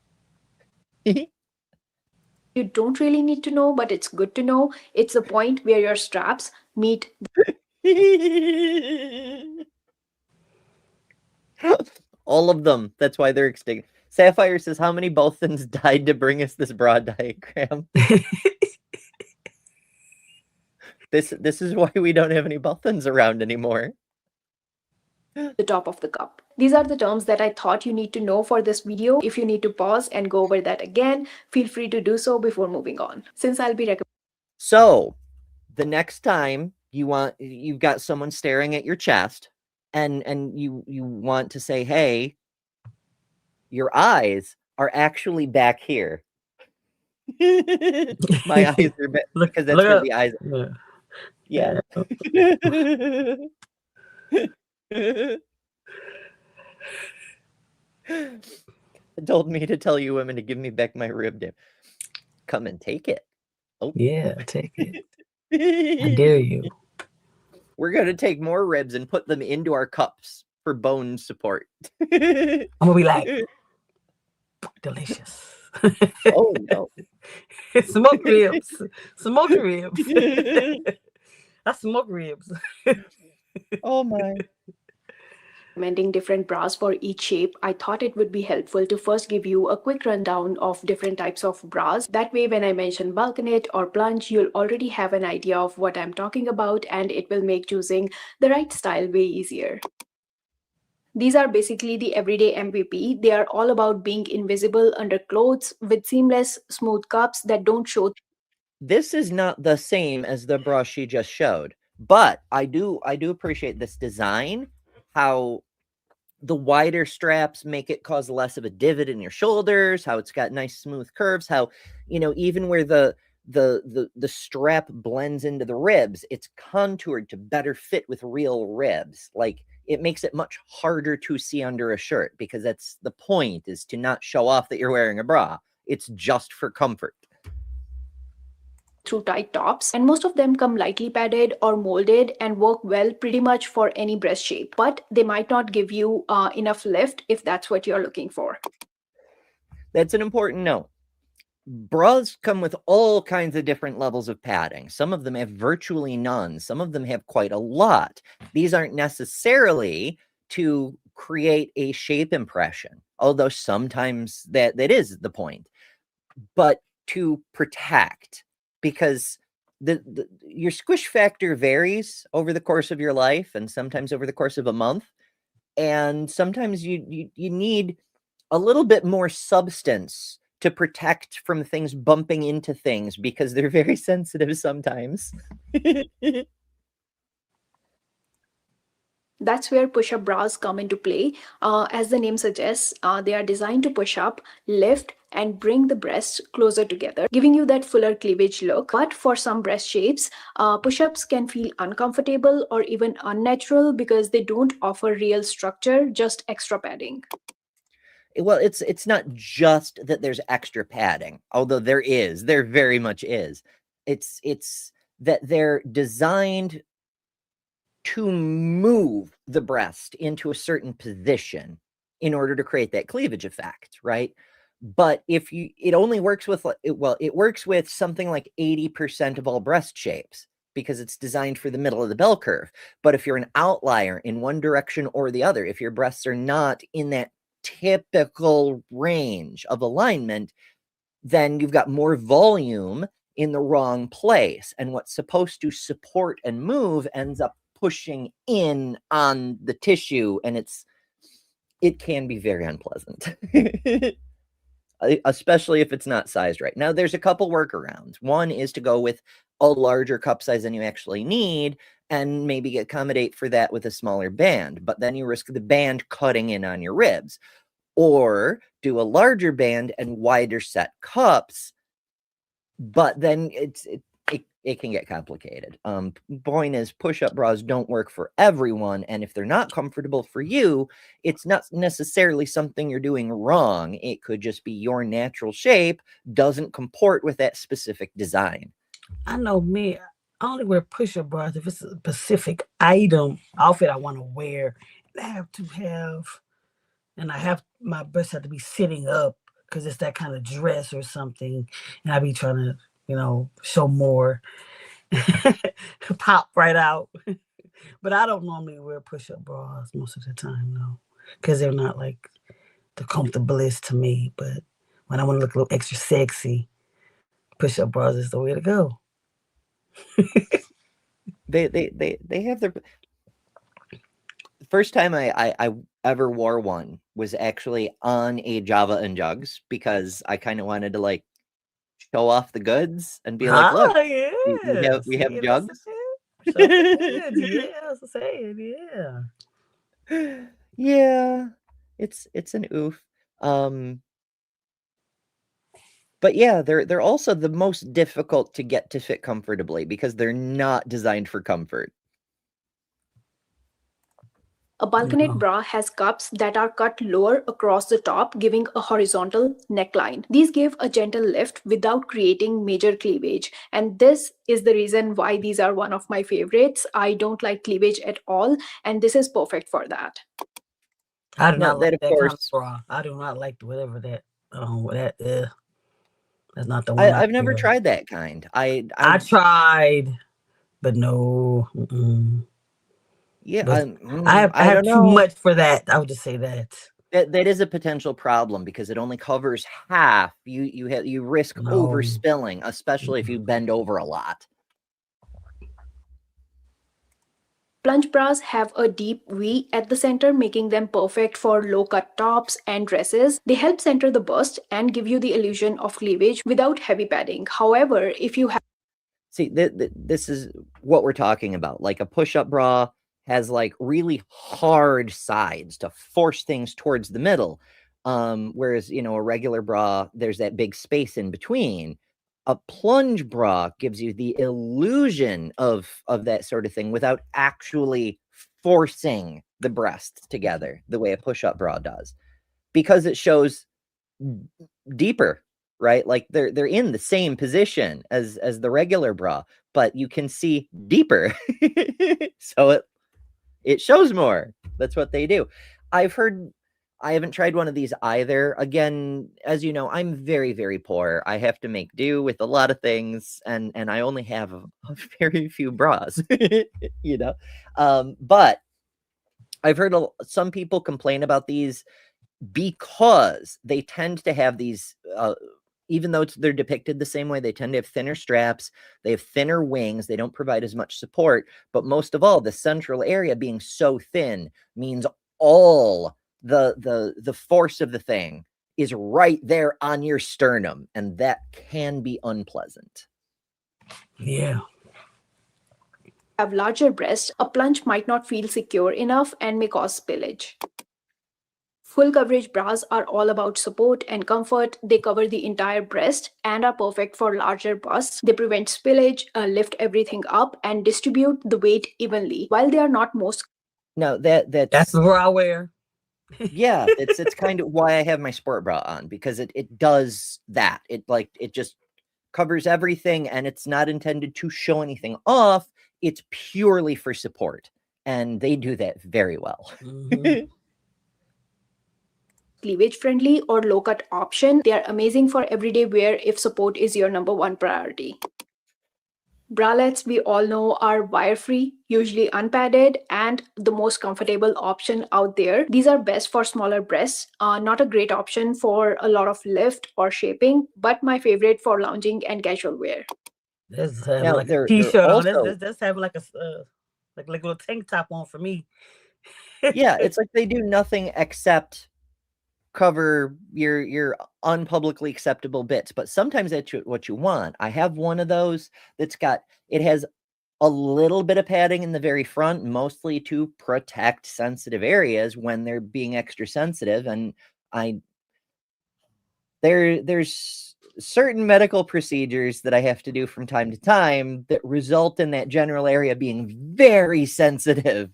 S11: You don't really need to know, but it's good to know. It's the point where your straps meet.
S5: All of them. That's why they're extinct. Sapphire says, how many Bothans died to bring us this broad diagram? This is why we don't have any Bothans around anymore.
S11: The top of the cup. These are the terms that I thought you need to know for this video. If you need to pause and go over that again, feel free to do so before moving on. Since I'll be
S5: So the next time you've got someone staring at your chest and you want to say, hey, your eyes are actually back here. My eyes are back because that's where the eyes are. Yeah. It told me to tell you women to give me back my rib dip. Come and take it. Oh
S3: yeah, take it. I dare you.
S5: We're gonna take more ribs and put them into our cups for bone support.
S3: I'm gonna be like, delicious.
S5: Oh no.
S3: Smoked ribs. Smoked ribs. I smoke ribs.
S5: Oh my.
S11: Recommending different bras for each shape, I thought it would be helpful to first give you a quick rundown of different types of bras. That way, when I mention balconette or plunge, you'll already have an idea of what I'm talking about, and it will make choosing the right style way easier. These are basically the everyday MVP. They are all about being invisible under clothes with seamless, smooth cups that don't show.
S5: This is not the same as the bra she just showed, but I do appreciate this design. How the wider straps make it cause less of a divot in your shoulders, how it's got nice smooth curves, how, you know, even where the strap blends into the ribs, it's contoured to better fit with real ribs. Like, it makes it much harder to see under a shirt, because that's the point, is to not show off that you're wearing a bra. It's just for comfort.
S11: Through tight tops, and most of them come lightly padded or molded and work well pretty much for any breast shape, but they might not give you enough lift if that's what you're looking for.
S5: That's an important note. bras come with all kinds of different levels of padding. Some of them have virtually none. Some of them have quite a lot. These aren't necessarily to create a shape impression, although sometimes that is the point, but to protect, because your squish factor varies over the course of your life and sometimes over the course of a month. And sometimes you need a little bit more substance to protect from things bumping into things, because they're very sensitive sometimes.
S11: That's where push-up bras come into play. As the name suggests, they are designed to push up, lift, and bring the breasts closer together, giving you that fuller cleavage look. But for some breast shapes, push-ups can feel uncomfortable or even unnatural because they don't offer real structure, just extra padding.
S5: Well, it's not just that there's extra padding, although there very much is. It's that they're designed to move the breast into a certain position in order to create that cleavage effect, right? But it only works with, it works with something like 80% of all breast shapes, because it's designed for the middle of the bell curve. But if you're an outlier in one direction or the other, if your breasts are not in that typical range of alignment, then you've got more volume in the wrong place. And what's supposed to support and move ends up pushing in on the tissue, and it can be very unpleasant. Especially if it's not sized right. Now, there's a couple workarounds. One is to go with a larger cup size than you actually need, and maybe accommodate for that with a smaller band, but then you risk the band cutting in on your ribs. Or do a larger band and wider set cups, but then it can get complicated. Point is, push-up bras don't work for everyone, and if they're not comfortable for you, it's not necessarily something you're doing wrong. It could just be your natural shape doesn't comport with that specific design.
S3: I know me, I only wear push-up bras if it's a specific outfit I want to wear. My breasts have to be sitting up because it's that kind of dress or something, and I be trying to, show more, pop right out. But I don't normally wear push-up bras most of the time, no, because they're not like the comfortablest to me. But when I want to look a little extra sexy, push-up bras is the way to go.
S5: They have their... First time I ever wore one was actually on a Java and Jugs, because I kind of wanted to like show off the goods and be like, look, we have jugs. Yeah, it's an oof. But yeah, they're also the most difficult to get to fit comfortably because they're not designed for comfort.
S11: A balconette bra has cups that are cut lower across the top, giving a horizontal neckline. These give a gentle lift without creating major cleavage. And this is the reason why these are one of my favorites. I don't like cleavage at all, and this is perfect for that.
S3: I do not like that kind of bra. I do not like whatever that. That's not the one.
S5: I've never tried that kind. I
S3: tried, but no.
S5: Yeah,
S3: I have too much for that. I would just say that.
S5: That is a potential problem because it only covers half. You risk overspilling, especially if you bend over a lot.
S11: Plunge bras have a deep V at the center, making them perfect for low-cut tops and dresses. They help center the bust and give you the illusion of cleavage without heavy padding. However, if you have...
S5: See, this is what we're talking about. Like a push-up bra has like really hard sides to force things towards the middle. Whereas, a regular bra, there's that big space in between. A plunge bra gives you the illusion of that sort of thing without actually forcing the breasts together the way a push-up bra does, because it shows deeper, right? Like they're in the same position as the regular bra, but you can see deeper. So it shows more. That's what they do. I've heard I haven't tried one of these either. Again, as you know, I'm very, very poor. I have to make do with a lot of things, and I only have a very few bras, you know. But I've heard some people complain about these because they tend to have these, even though they're depicted the same way, they tend to have thinner straps, they have thinner wings, they don't provide as much support, but most of all, the central area being so thin means all the force of the thing is right there on your sternum, and that can be unpleasant.
S3: Yeah.
S11: Have larger breasts, a plunge might not feel secure enough and may cause spillage. Full coverage bras are all about support and comfort. They cover the entire breast and are perfect for larger busts. They prevent spillage, lift everything up, and distribute the weight evenly. While they are not most...
S5: No, that's
S3: the bra I wear.
S5: Yeah, it's kind of why I have my sport bra on, because it does that. It just covers everything, and it's not intended to show anything off. It's purely for support, and they do that very well.
S3: Mm-hmm.
S11: Cleavage friendly or low cut option. They are amazing for everyday wear if support is your number one priority. Bralettes, we all know, are wire free, usually unpadded, and the most comfortable option out there. These are best for smaller breasts, not a great option for a lot of lift or shaping, but my favorite for lounging and casual wear.
S3: Let's have like a t-shirt on. Let's have like a like a little tank top on for me.
S5: Yeah, it's like they do nothing except cover your unpublicly acceptable bits, but sometimes that's what you want. I have one of those that's it has a little bit of padding in the very front, mostly to protect sensitive areas when they're being extra sensitive. And there's certain medical procedures that I have to do from time to time that result in that general area being very sensitive.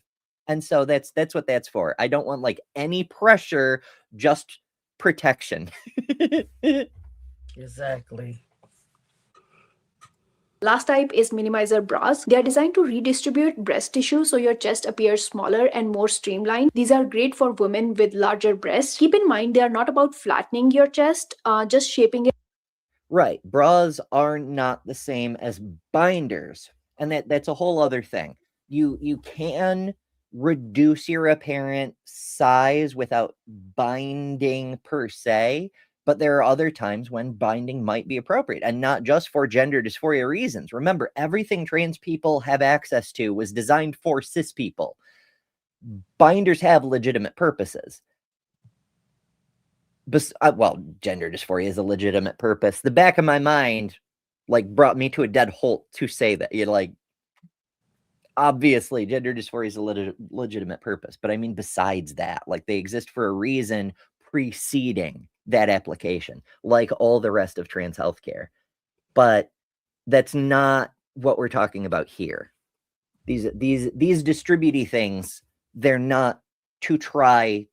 S5: And so that's what that's for. I don't want like any pressure, just protection.
S3: Exactly.
S11: Last type is minimizer bras. They are designed to redistribute breast tissue so your chest appears smaller and more streamlined. These are great for women with larger breasts. Keep in mind, they are not about flattening your chest, just shaping it.
S5: Right. Bras are not the same as binders. And that's a whole other thing. You can reduce your apparent size without binding per se, but there are other times when binding might be appropriate, and not just for gender dysphoria reasons. Remember, everything trans people have access to was designed for cis people. Binders have legitimate purposes. Well, gender dysphoria is a legitimate purpose. The back of my mind brought me to a dead halt to say that. Obviously, gender dysphoria is a legitimate purpose, but I mean, besides that, they exist for a reason preceding that application, like all the rest of trans healthcare. But that's not what we're talking about here. These distributey things, they're not to try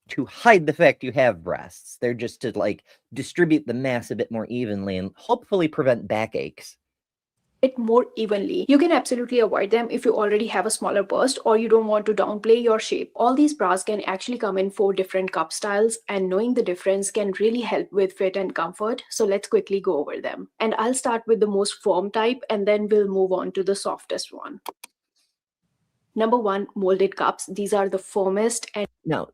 S5: to hide the fact you have breasts. They're just to distribute the mass a bit more evenly and hopefully prevent backaches.
S11: It more evenly. You can absolutely avoid them if you already have a smaller bust or you don't want to downplay your shape. All these bras can actually come in 4 different cup styles, and knowing the difference can really help with fit and comfort. So let's quickly go over them. And I'll start with the most firm type, and then we'll move on to the softest one. Number 1, molded cups. These are the firmest. And
S5: now,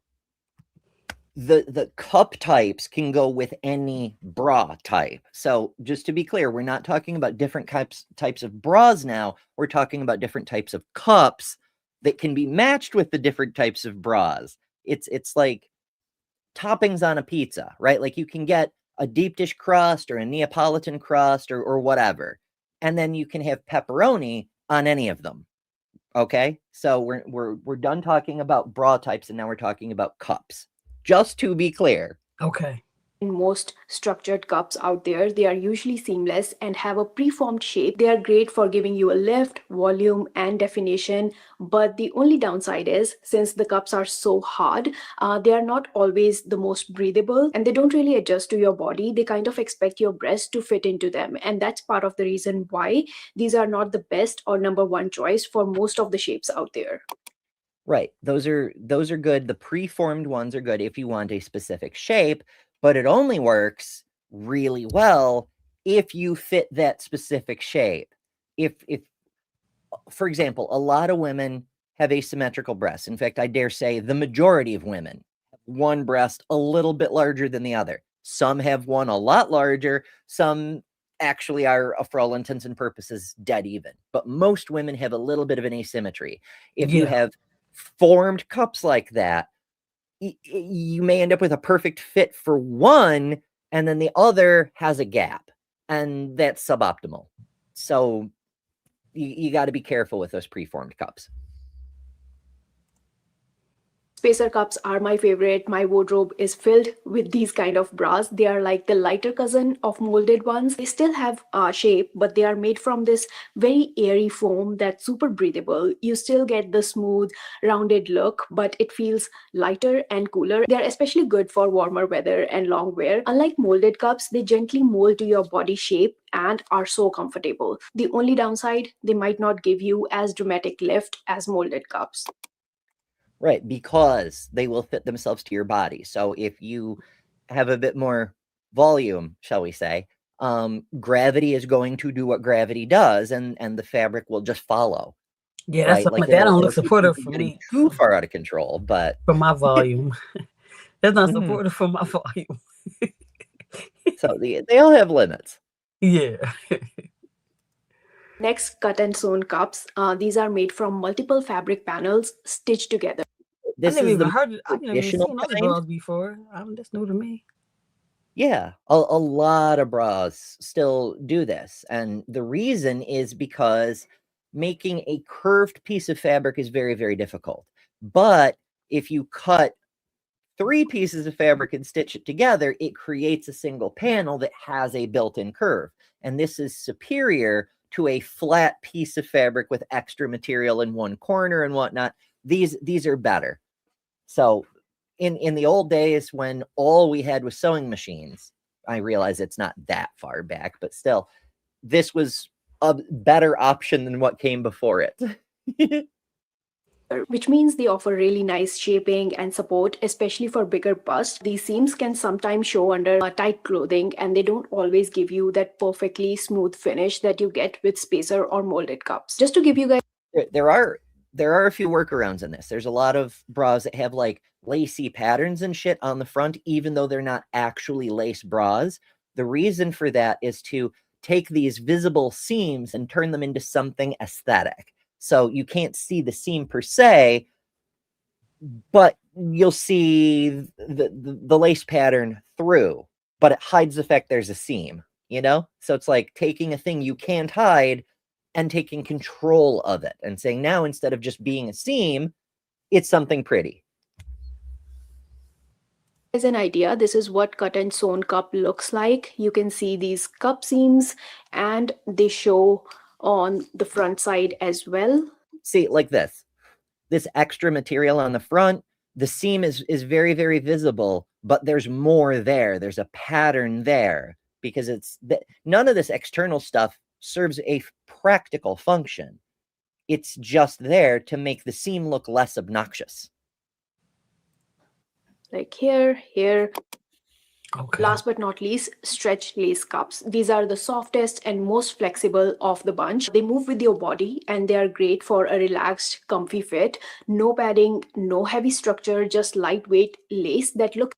S5: the cup types can go with any bra type. So just to be clear, we're not talking about different types of bras now. We're talking about different types of cups that can be matched with the different types of bras. It's like toppings on a pizza, right? Like you can get a deep dish crust or a Neapolitan crust or whatever. And then you can have pepperoni on any of them. Okay? So we're done talking about bra types, and now we're talking about cups. Just to be clear.
S3: Okay.
S11: In most structured cups out there, they are usually seamless and have a preformed shape. They are great for giving you a lift, volume, and definition. But the only downside is, since the cups are so hard, they are not always the most breathable, and they don't really adjust to your body. They kind of expect your breast to fit into them. And that's part of the reason why these are not the best or number 1 choice for most of the shapes out there.
S5: Right. Those are good. The preformed ones are good if you want a specific shape, but it only works really well if you fit that specific shape. If for example, a lot of women have asymmetrical breasts. In fact, I dare say the majority of women have one breast a little bit larger than the other. Some have one a lot larger, some actually are, for all intents and purposes, dead even. But most women have a little bit of an asymmetry. If you have formed cups like that, you may end up with a perfect fit for one, and then the other has a gap, and that's suboptimal. So you got to be careful with those preformed cups.
S11: Spacer cups are my favorite. My wardrobe is filled with these kind of bras. They are like the lighter cousin of molded ones. They still have shape, but they are made from this very airy foam that's super breathable. You still get the smooth, rounded look, but it feels lighter and cooler. They are especially good for warmer weather and long wear. Unlike molded cups, they gently mold to your body shape and are so comfortable. The only downside, they might not give you as dramatic lift as molded cups.
S5: Right, because they will fit themselves to your body. So if you have a bit more volume, shall we say, gravity is going to do what gravity does, and the fabric will just follow.
S3: Yeah, that's
S5: right? Like
S3: that don't look
S5: keep you
S3: supportive
S5: from
S3: for
S5: getting
S3: me.
S5: too far out of control, but
S3: For my volume. That's not
S5: Mhm.
S3: supportive for my volume.
S5: So they all have limits.
S3: Yeah.
S11: Next, cut and sewn cups. These are made from multiple fabric panels stitched together.
S5: This
S3: I never
S5: is
S3: even
S5: the
S3: heard it. I've never even
S5: traditional
S3: seen those
S5: kind.
S3: bras before. That's new to me.
S5: Yeah, a lot of bras still do this. And the reason is because making a curved piece of fabric is very, very difficult. But if you cut 3 pieces of fabric and stitch it together, it creates a single panel that has a built-in curve. And this is superior to a flat piece of fabric with extra material in one corner and whatnot. These are better. So in the old days when all we had was sewing machines, I realize it's not that far back, but still, this was a better option than what came before it.
S11: Which means they offer really nice shaping and support, especially for bigger busts. These seams can sometimes show under tight clothing, and they don't always give you that perfectly smooth finish that you get with spacer or molded cups. Just to give you guys
S5: there are a few workarounds in this. There's a lot of bras that have like lacy patterns and shit on the front, even though they're not actually lace bras. The reason for that is to take these visible seams and turn them into something aesthetic. So you can't see the seam per se, but you'll see the lace pattern through, but it hides the fact there's a seam, you know? So it's like taking a thing you can't hide and taking control of it and saying, now instead of just being a seam, it's something pretty.
S11: As an idea, this is what cut and sewn cup looks like. You can see these cup seams and they show on the front side as well.
S5: See, like this extra material on the front, the seam is very, very visible, but there's more there. There's a pattern there because none of this external stuff serves a practical function. It's just there to make the seam look less obnoxious.
S11: Like here.
S3: Okay.
S11: Last but not least, stretch lace cups. These are the softest and most flexible of the bunch. They move with your body and they are great for a relaxed, comfy fit. No padding, no heavy structure, just lightweight lace that looks.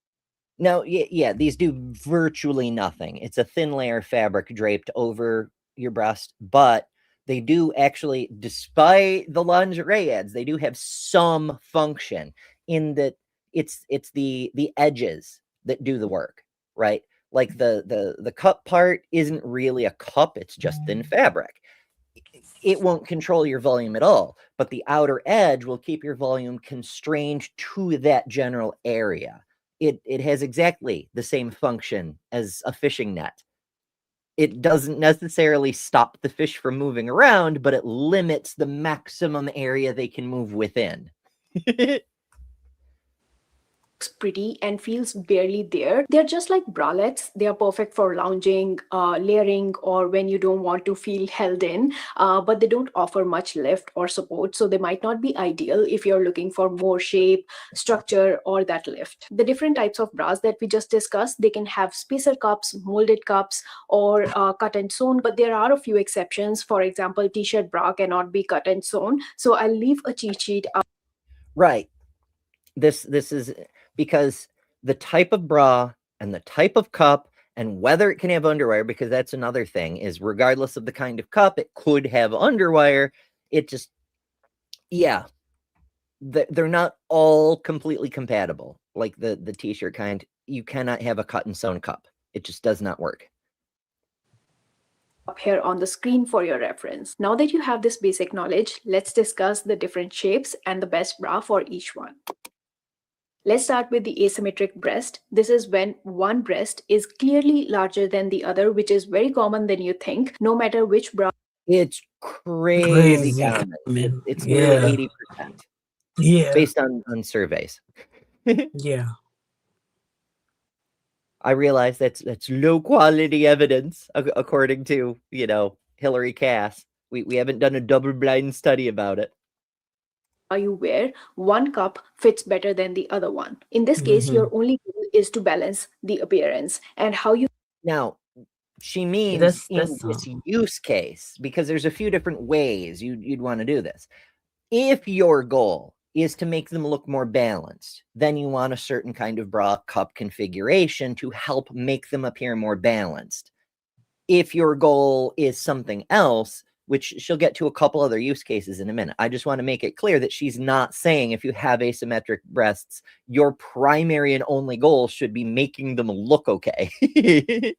S5: Now, yeah, these do virtually nothing. It's a thin layer of fabric draped over your breast, but they do actually, despite the lingerie ads, they do have some function in that it's the edges that do the work, right? Like the cup part isn't really a cup, it's just thin fabric. It won't control your volume at all, but the outer edge will keep your volume constrained to that general area. It has exactly the same function as a fishing net. It doesn't necessarily stop the fish from moving around, but it limits the maximum area they can move within.
S11: pretty and feels barely there. They're just like bralettes. They are perfect for lounging, layering, or when you don't want to feel held in, but they don't offer much lift or support. So they might not be ideal if you're looking for more shape, structure, or that lift. The different types of bras that we just discussed, they can have spacer cups, molded cups, or cut and sewn, but there are a few exceptions. For example, t-shirt bra cannot be cut and sewn. So I'll leave a cheat sheet up.
S5: Right. This is because the type of bra and the type of cup and whether it can have underwire, because that's another thing, is regardless of the kind of cup, it could have underwire. It just, yeah, they're not all completely compatible. Like the t-shirt kind, you cannot have a cut and sewn cup. It just does not work.
S11: Up here on the screen for your reference. Now that you have this basic knowledge, let's discuss the different shapes and the best bra for each one. Let's start with the asymmetric breast. This is when one breast is clearly larger than the other, which is very common than you think, no matter which bra.
S5: It's crazy common. It's nearly 80%.
S3: Yeah.
S5: Based on surveys.
S3: Yeah.
S5: I realize that's low quality evidence, according to, Hillary Cass. We haven't done a double-blind study about it.
S11: You wear, one cup fits better than the other one. In this case, your only goal is to balance the appearance and how you.
S5: Now, she means in this use case, because there's a few different ways you'd want to do this. If your goal is to make them look more balanced, then you want a certain kind of bra cup configuration to help make them appear more balanced. If your goal is something else, which she'll get to a couple other use cases in a minute, I just want to make it clear that she's not saying if you have asymmetric breasts, your primary and only goal should be making them look okay.
S11: You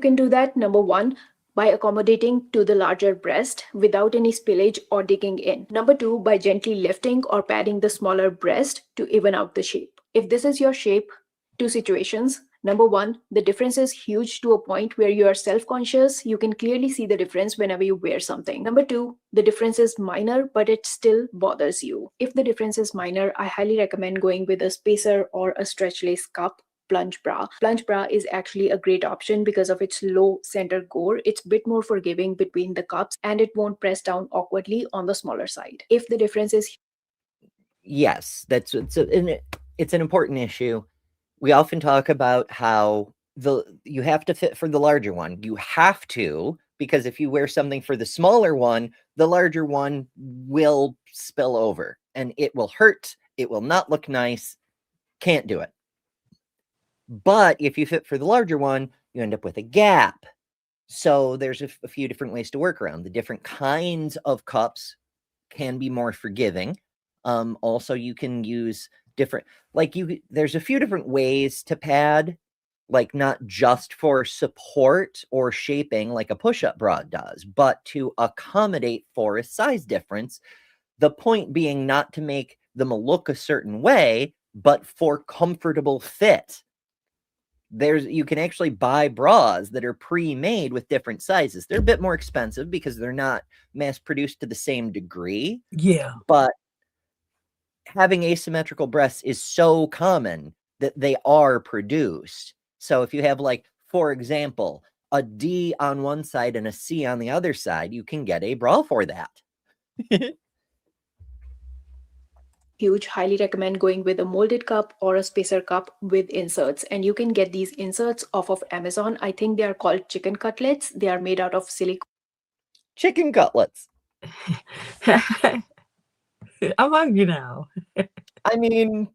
S11: can do that, number one, by accommodating to the larger breast without any spillage or digging in. Number two, by gently lifting or padding the smaller breast to even out the shape. If this is your shape, two situations. Number one, the difference is huge to a point where you are self-conscious. You can clearly see the difference whenever you wear something. Number two, the difference is minor, but it still bothers you. If the difference is minor, I highly recommend going with a spacer or a stretch lace cup. Plunge bra. Plunge bra is actually a great option because of its low center gore. It's a bit more forgiving between the cups and it won't press down awkwardly on the smaller side. If the difference is.
S5: Yes, it's an important issue. We often talk about how you have to fit for the larger one. You have to, because if you wear something for the smaller one, the larger one will spill over and it will hurt. It will not look nice. Can't do it. But if you fit for the larger one, you end up with a gap. So there's a few different ways to work around. The different kinds of cups can be more forgiving. Also, you can use different, there's a few different ways to pad, like not just for support or shaping like a push-up bra does, but to accommodate for a size difference. The point being not to make them look a certain way, but for comfortable fit. You can actually buy bras that are pre-made with different sizes. They're a bit more expensive because they're not mass-produced to the same degree.
S3: Yeah.
S5: But having asymmetrical breasts is so common that they are produced. So if you have, for example, a D on one side and a C on the other side, you can get a bra for that.
S11: Huge. Highly recommend going with a molded cup or a spacer cup with inserts, and you can get these inserts off of Amazon. I think they are called chicken cutlets. They are made out of silicone.
S5: Chicken cutlets.
S3: I'm hungry now.
S5: I mean,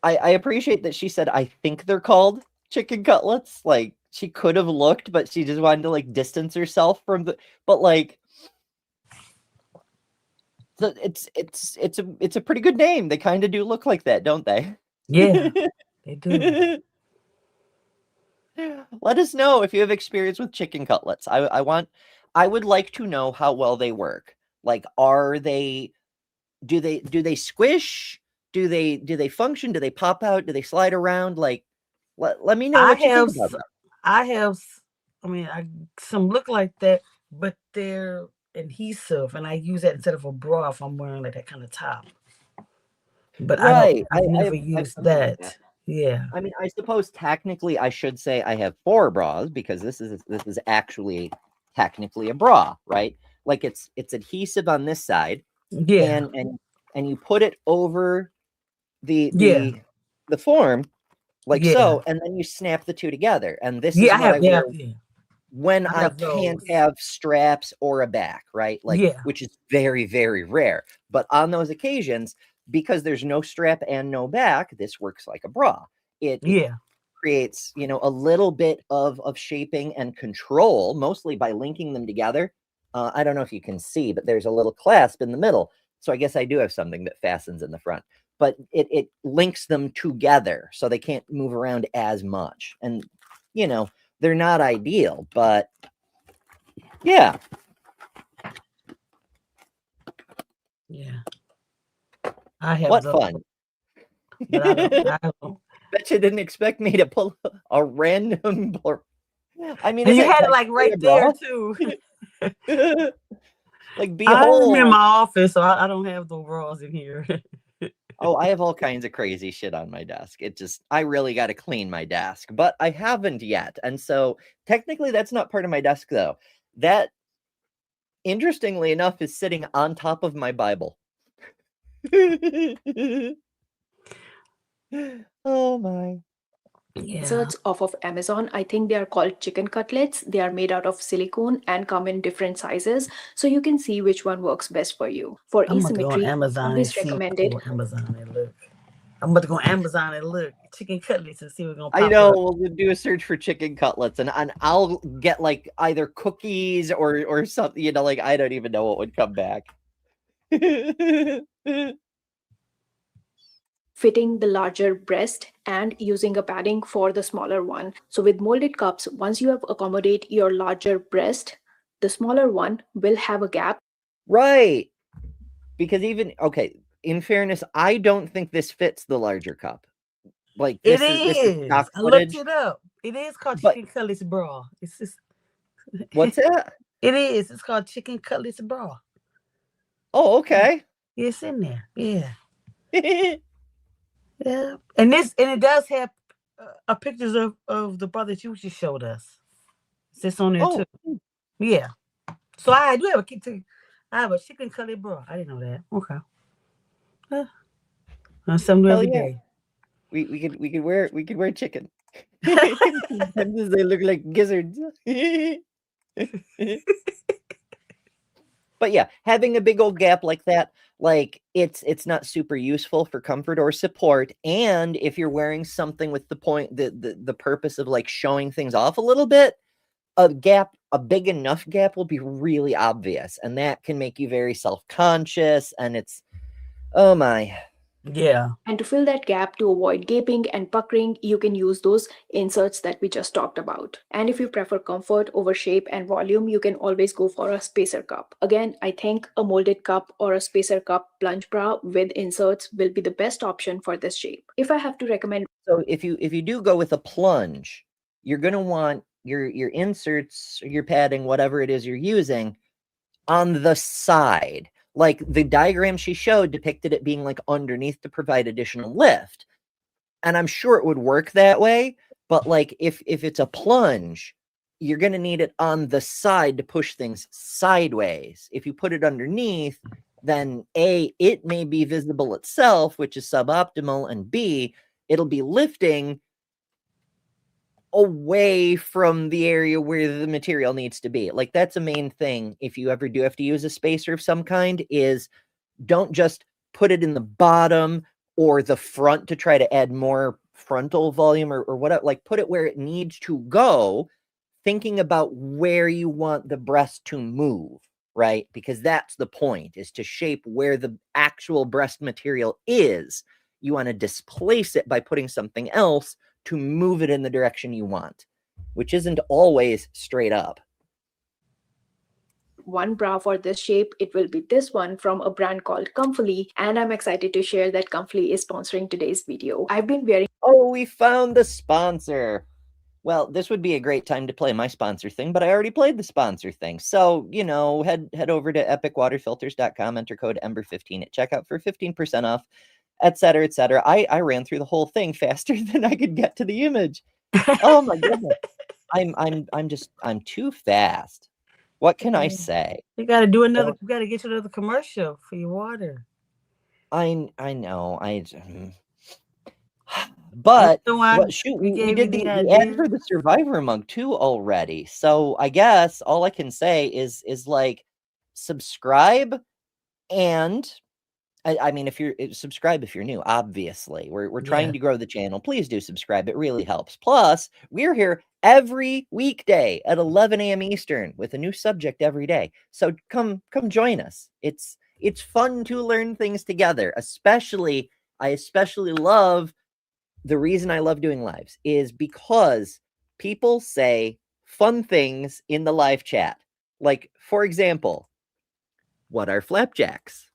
S5: I appreciate that she said, I think they're called chicken cutlets. Like, she could have looked, but she just wanted to distance herself from it's a pretty good name. They kind of do look like that, don't they?
S3: Yeah, they do.
S5: Let us know if you have experience with chicken cutlets. I would like to know how well they work. Like, do they squish? Do they function? Do they pop out? Do they slide around? Like, let me know what you think about them.
S3: I have, some look like that, but they're adhesive, and I use that instead of a bra if I'm wearing that kind of top. But
S5: Right.
S3: I've never
S5: I have
S3: used
S5: something like
S3: that. Yeah.
S5: I mean, I suppose technically I should say I have 4 bras because this is actually technically a bra, right? Like it's adhesive on this side,
S3: Yeah.
S5: and you put it over the
S3: Yeah.
S5: the form like
S3: Yeah.
S5: so, and then you snap the two together. And this is
S3: Yeah, I
S5: what I
S3: have
S5: wear
S3: yeah.
S5: when
S3: I
S5: I
S3: have
S5: can't
S3: those.
S5: have straps or a back, right? Like,
S3: Yeah.
S5: which is very, very rare. But on those occasions, because there's no strap and no back, this works like a bra. It
S3: Yeah.
S5: creates, you know, a little bit of shaping and control, mostly by linking them together. I don't know if you can see, but there's a little clasp in the middle. So I guess I do have something that fastens in the front, but it links them together so they can't move around as much. And, you know, they're not ideal, but yeah.
S3: Yeah. I have
S5: What
S3: those.
S5: fun.
S3: But I don't.
S5: Bet you didn't expect me to pull a random. I mean,
S3: And
S5: is
S3: you
S5: it
S3: had it like
S5: technically
S3: right
S5: a
S3: there too.
S5: bra? Like,
S3: I'm in
S5: behold.
S3: my office, so I don't have the bras in here.
S5: Oh, I have all kinds of crazy shit on my desk. It just, I really got to clean my desk, but I haven't yet. And so technically that's not part of my desk though. That, interestingly enough, is sitting on top of my Bible. Oh my.
S3: Yeah.
S11: Inserts off of Amazon. I think they are called chicken cutlets. They are made out of silicone and come in different sizes, so you can see which one works best for you. For
S3: I'm gonna go on
S11: asymmetry,
S3: Amazon and
S11: always
S3: see
S11: recommended.
S3: what Amazon and look. I'm about to go on Amazon and look chicken cutlets and see what's gonna pop
S5: I know,
S3: up.
S5: we'll do a search for chicken cutlets and I'll get like either cookies or something, you know, like I don't even know what would come back.
S11: Fitting the larger breast and using a padding for the smaller one. So with molded cups, once you have accommodate your larger breast, the smaller one will have a gap.
S5: Right. Because even, okay, in fairness, I don't think this fits the larger cup. Like this is stock
S3: I
S5: footage.
S3: looked it up. It is called
S5: But-
S3: chicken cutlets bra. It's just
S5: What's that?
S3: it is. It's called chicken cutlets bra.
S5: Oh, okay.
S3: It's in there. Yeah. Yeah. And it does have pictures of the bra that you just showed us. It's on there too. Yeah. So I do have a kit too. I have a chicken cutlet bra. I didn't know that. Okay. Something every day.
S5: We could wear chicken. Sometimes they look like gizzards. But yeah, having a big old gap like that, like it's not super useful for comfort or support. And if you're wearing something with the purpose of like showing things off a little bit, a big enough gap will be really obvious, and that can make you very self-conscious. And it's, oh my.
S3: Yeah.
S11: And to fill that gap to avoid gaping and puckering, you can use those inserts that we just talked about. And if you prefer comfort over shape and volume, you can always go for a spacer cup. Again, I think a molded cup or a spacer cup plunge bra with inserts will be the best option for this shape. If I have to recommend.
S5: So if you do go with a plunge, you're going to want your inserts, your padding, whatever it is you're using, on the side. Like the diagram she showed depicted it being like underneath to provide additional lift. And I'm sure it would work that way, but like if it's a plunge, you're going to need it on the side to push things sideways. If you put it underneath, then A, it may be visible itself, which is suboptimal, and B, it'll be lifting away from the area where the material needs to be. Like that's a main thing. If you ever do have to use a spacer of some kind, is don't just put it in the bottom or the front to try to add more frontal volume or whatever. Like put it where it needs to go, thinking about where you want the breast to move, right? Because that's the point, is to shape where the actual breast material is. You want to displace it by putting something else to move it in the direction you want, which isn't always straight up.
S11: One bra for this shape, it will be this one from a brand called Comfily, and I'm excited to share that Comfily is sponsoring today's video. I've been wearing.
S5: Oh, we found the sponsor. Well, this would be a great time to play my sponsor thing, but I already played the sponsor thing. So, you know, head over to epicwaterfilters.com, enter code EMBER15 at checkout for 15% off. et cetera, et cetera. I ran through the whole thing faster than I could get to the image. Oh my goodness. I'm too fast. What can I say?
S3: You gotta do another. You gotta get you another commercial for your water.
S5: I know. But shoot, we did the ad for the Survivor mug too already. So I guess all I can say is like subscribe, and I mean, if you're subscribe if you're new, obviously. We're trying to grow the channel. Please do subscribe. It really helps. Plus, we're here every weekday at 11 a.m. Eastern with a new subject every day. So come join us. It's fun to learn things together. I especially love the reason I love doing lives is because people say fun things in the live chat. Like, for example, what are flapjacks?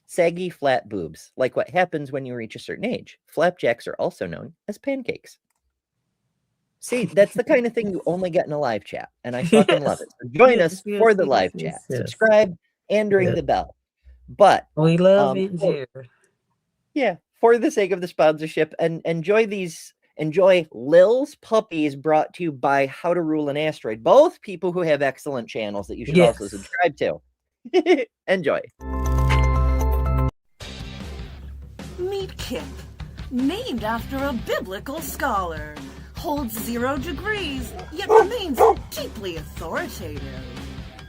S5: Saggy flat boobs, like what happens when you reach a certain age. Flapjacks are also known as pancakes. See, that's the kind of thing you only get in a live chat, and I fucking love it. So join us for the live chat. Subscribe and ring the bell. But
S3: we love it, Jared.
S5: Yeah, for the sake of the sponsorship, and enjoy Lil's Puppies, brought to you by How to Rule an Asteroid. Both people who have excellent channels that you should also subscribe to. Enjoy.
S13: Meet Kip, named after a biblical scholar. Holds 0 degrees, yet remains deeply authoritative.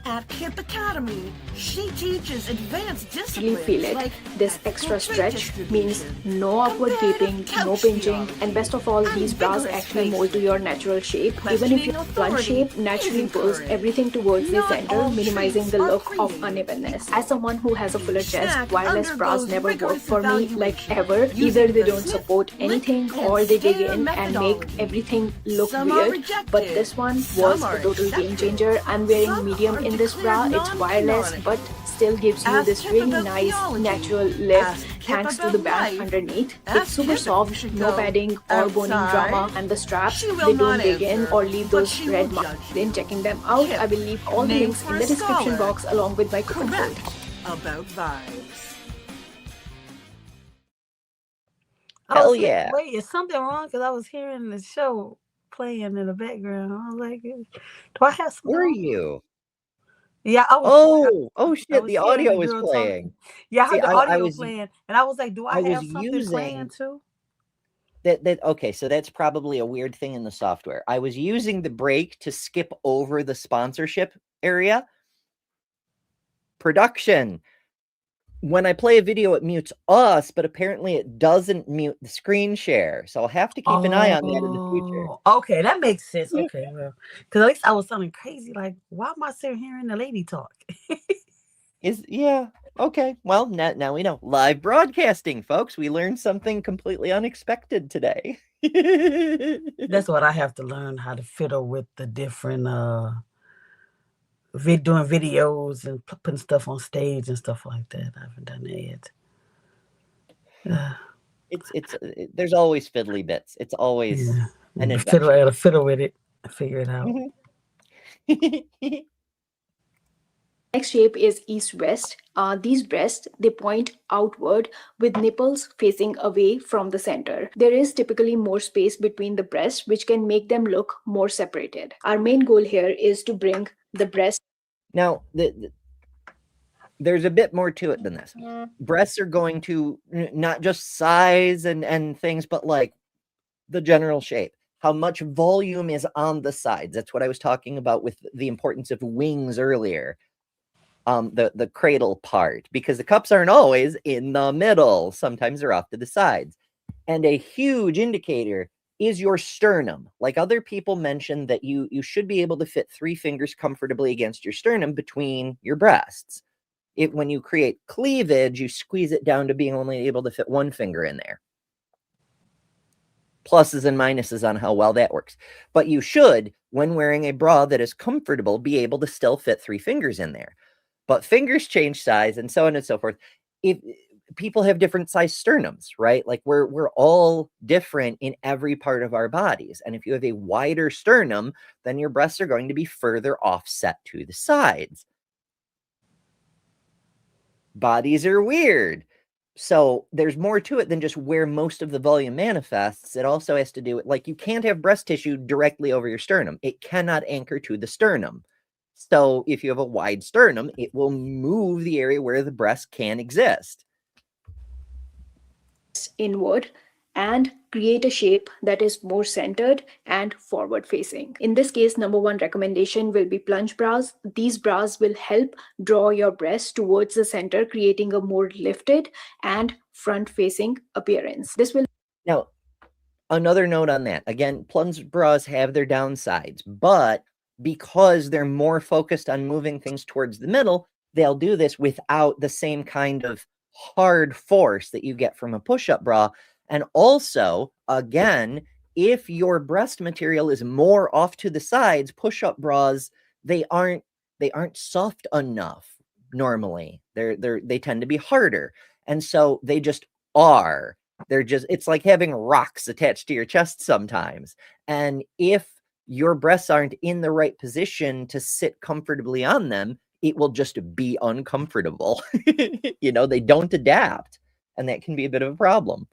S13: At Kip Academy, she teaches advanced disciplines.
S11: Feel it. This extra stretch means no awkward gaping, no pinching, and best of all, these bras actually mold to your natural shape. Even if your blunt shape naturally pulls everything towards the center, minimizing the look of unevenness. As someone who has a fuller chest, wireless bras never work for me, like ever. Either they don't support anything or they dig in and make everything look weird. But this one was a total game changer. I'm wearing medium in this bra. It's wireless but still gives you this really nice natural lift thanks to the band underneath. It's super soft, no padding or boning drama, and the straps, they don't dig in or leave those red marks. Then checking them out, I will leave all the links in the description box along with my coupon code.
S13: About vibes.
S5: Hell yeah.
S3: Wait, is something wrong? Because I was hearing the show playing in the background. I was like, do I have something
S5: Where are
S3: wrong?
S5: you?
S3: Yeah, I was.
S5: Oh shit! The audio was playing.
S3: Talking. Yeah, I heard the audio
S5: was
S3: playing, and I was like, "Do I have something playing too?"
S5: Okay, so that's probably a weird thing in the software. I was using the break to skip over the sponsorship area. Production. When I play a video, it mutes us, but apparently it doesn't mute the screen share. So I'll have to keep an eye on that in the future.
S3: Okay, that makes sense. Okay, well, because at least I was sounding crazy. Like, why am I sitting hearing the lady talk?
S5: Okay. Well, now we know. Live broadcasting, folks. We learned something completely unexpected today.
S3: That's what I have to learn, how to fiddle with the different doing videos and putting stuff on stage and stuff like that. I haven't done that yet.
S5: There's always fiddly bits. It's always an adventure.
S3: I gotta fiddle with it. I figure it out.
S11: Next shape is east-west. These breasts, they point outward with nipples facing away from the center. There is typically more space between the breasts, which can make them look more separated. Our main goal here is to bring the breast.
S5: Now, there's a bit more to it than this. Breasts are going to not just size and things, but like the general shape. How much volume is on the sides. That's what I was talking about with the importance of wings earlier. The cradle part, because the cups aren't always in the middle. Sometimes they're off to the sides. And a huge indicator is your sternum. Like other people mentioned that you should be able to fit 3 fingers comfortably against your sternum between your breasts. When you create cleavage, you squeeze it down to being only able to fit 1 finger in there. Pluses and minuses on how well that works. But you should, when wearing a bra that is comfortable, be able to still fit 3 fingers in there. But fingers change size and so on and so forth. If people have different size sternums, right? Like we're all different in every part of our bodies. And if you have a wider sternum, then your breasts are going to be further offset to the sides. Bodies are weird. So there's more to it than just where most of the volume manifests. It also has to do with, like, you can't have breast tissue directly over your sternum. It cannot anchor to the sternum. So if you have a wide sternum, it will move the area where the breast can exist
S11: inward and create a shape that is more centered and forward facing. In this case, number one recommendation will be plunge bras. These bras will help draw your breast towards the center, creating a more lifted and front facing appearance. This will
S5: Now, another note on that. Again, plunge bras have their downsides, but because they're more focused on moving things towards the middle, they'll do this without the same kind of hard force that you get from a push-up bra. And also, again, if your breast material is more off to the sides, push-up bras, they aren't soft enough normally. They tend to be harder. And so they just are. It's like having rocks attached to your chest sometimes. And if your breasts aren't in the right position to sit comfortably on them, it will just be uncomfortable. They don't adapt, and that can be a bit of a problem.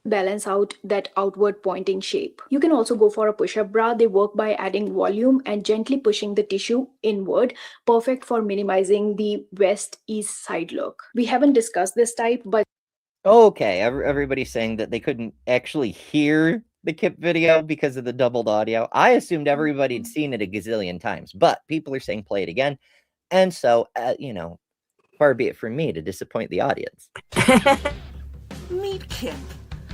S11: balance out that outward pointing shape. You can also go for a push-up bra. They work by adding volume and gently pushing the tissue inward, perfect for minimizing the west-east side look. We haven't discussed this type, but
S5: okay, everybody's saying that they couldn't actually hear the Kip video because of the doubled audio. I assumed everybody had seen it a gazillion times, but people are saying play it again. And so, far be it from me to disappoint the audience.
S13: Meet Kip,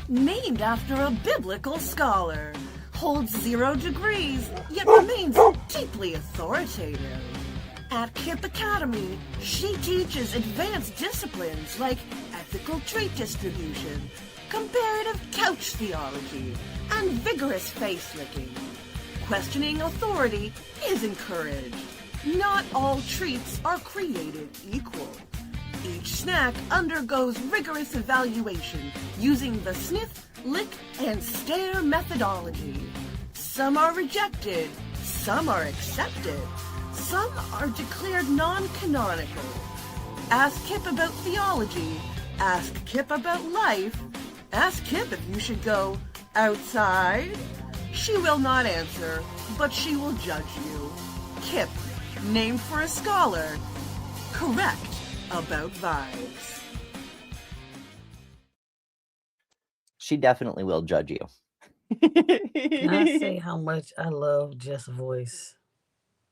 S13: named after a biblical scholar. Holds 0 degrees, yet remains deeply authoritative. At Kip Academy, she teaches advanced disciplines like ethical trait distribution, comparative couch theology, and vigorous face licking. Questioning authority is encouraged. Not all treats are created equal. Each snack undergoes rigorous evaluation using the sniff, lick, and stare methodology. Some are rejected, some are accepted, some are declared non-canonical. Ask Kip about theology, ask Kip about life, ask Kip if you should go outside. She will not answer, but she will judge you. Kip, named for a scholar, correct about vibes.
S5: She definitely will judge you.
S3: Can I say how much I love Jess' voice?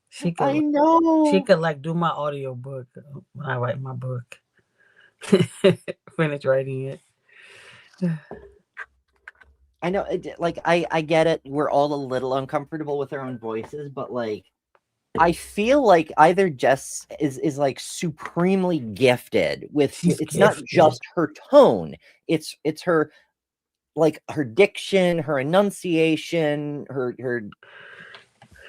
S3: She could,
S5: I know.
S3: She could like do my audio book when I write my book. Finish writing it.
S5: I know, I get it. We're all a little uncomfortable with our own voices, but I feel like either Jess is like supremely gifted with. It's not just her tone; it's her her diction, her enunciation, her.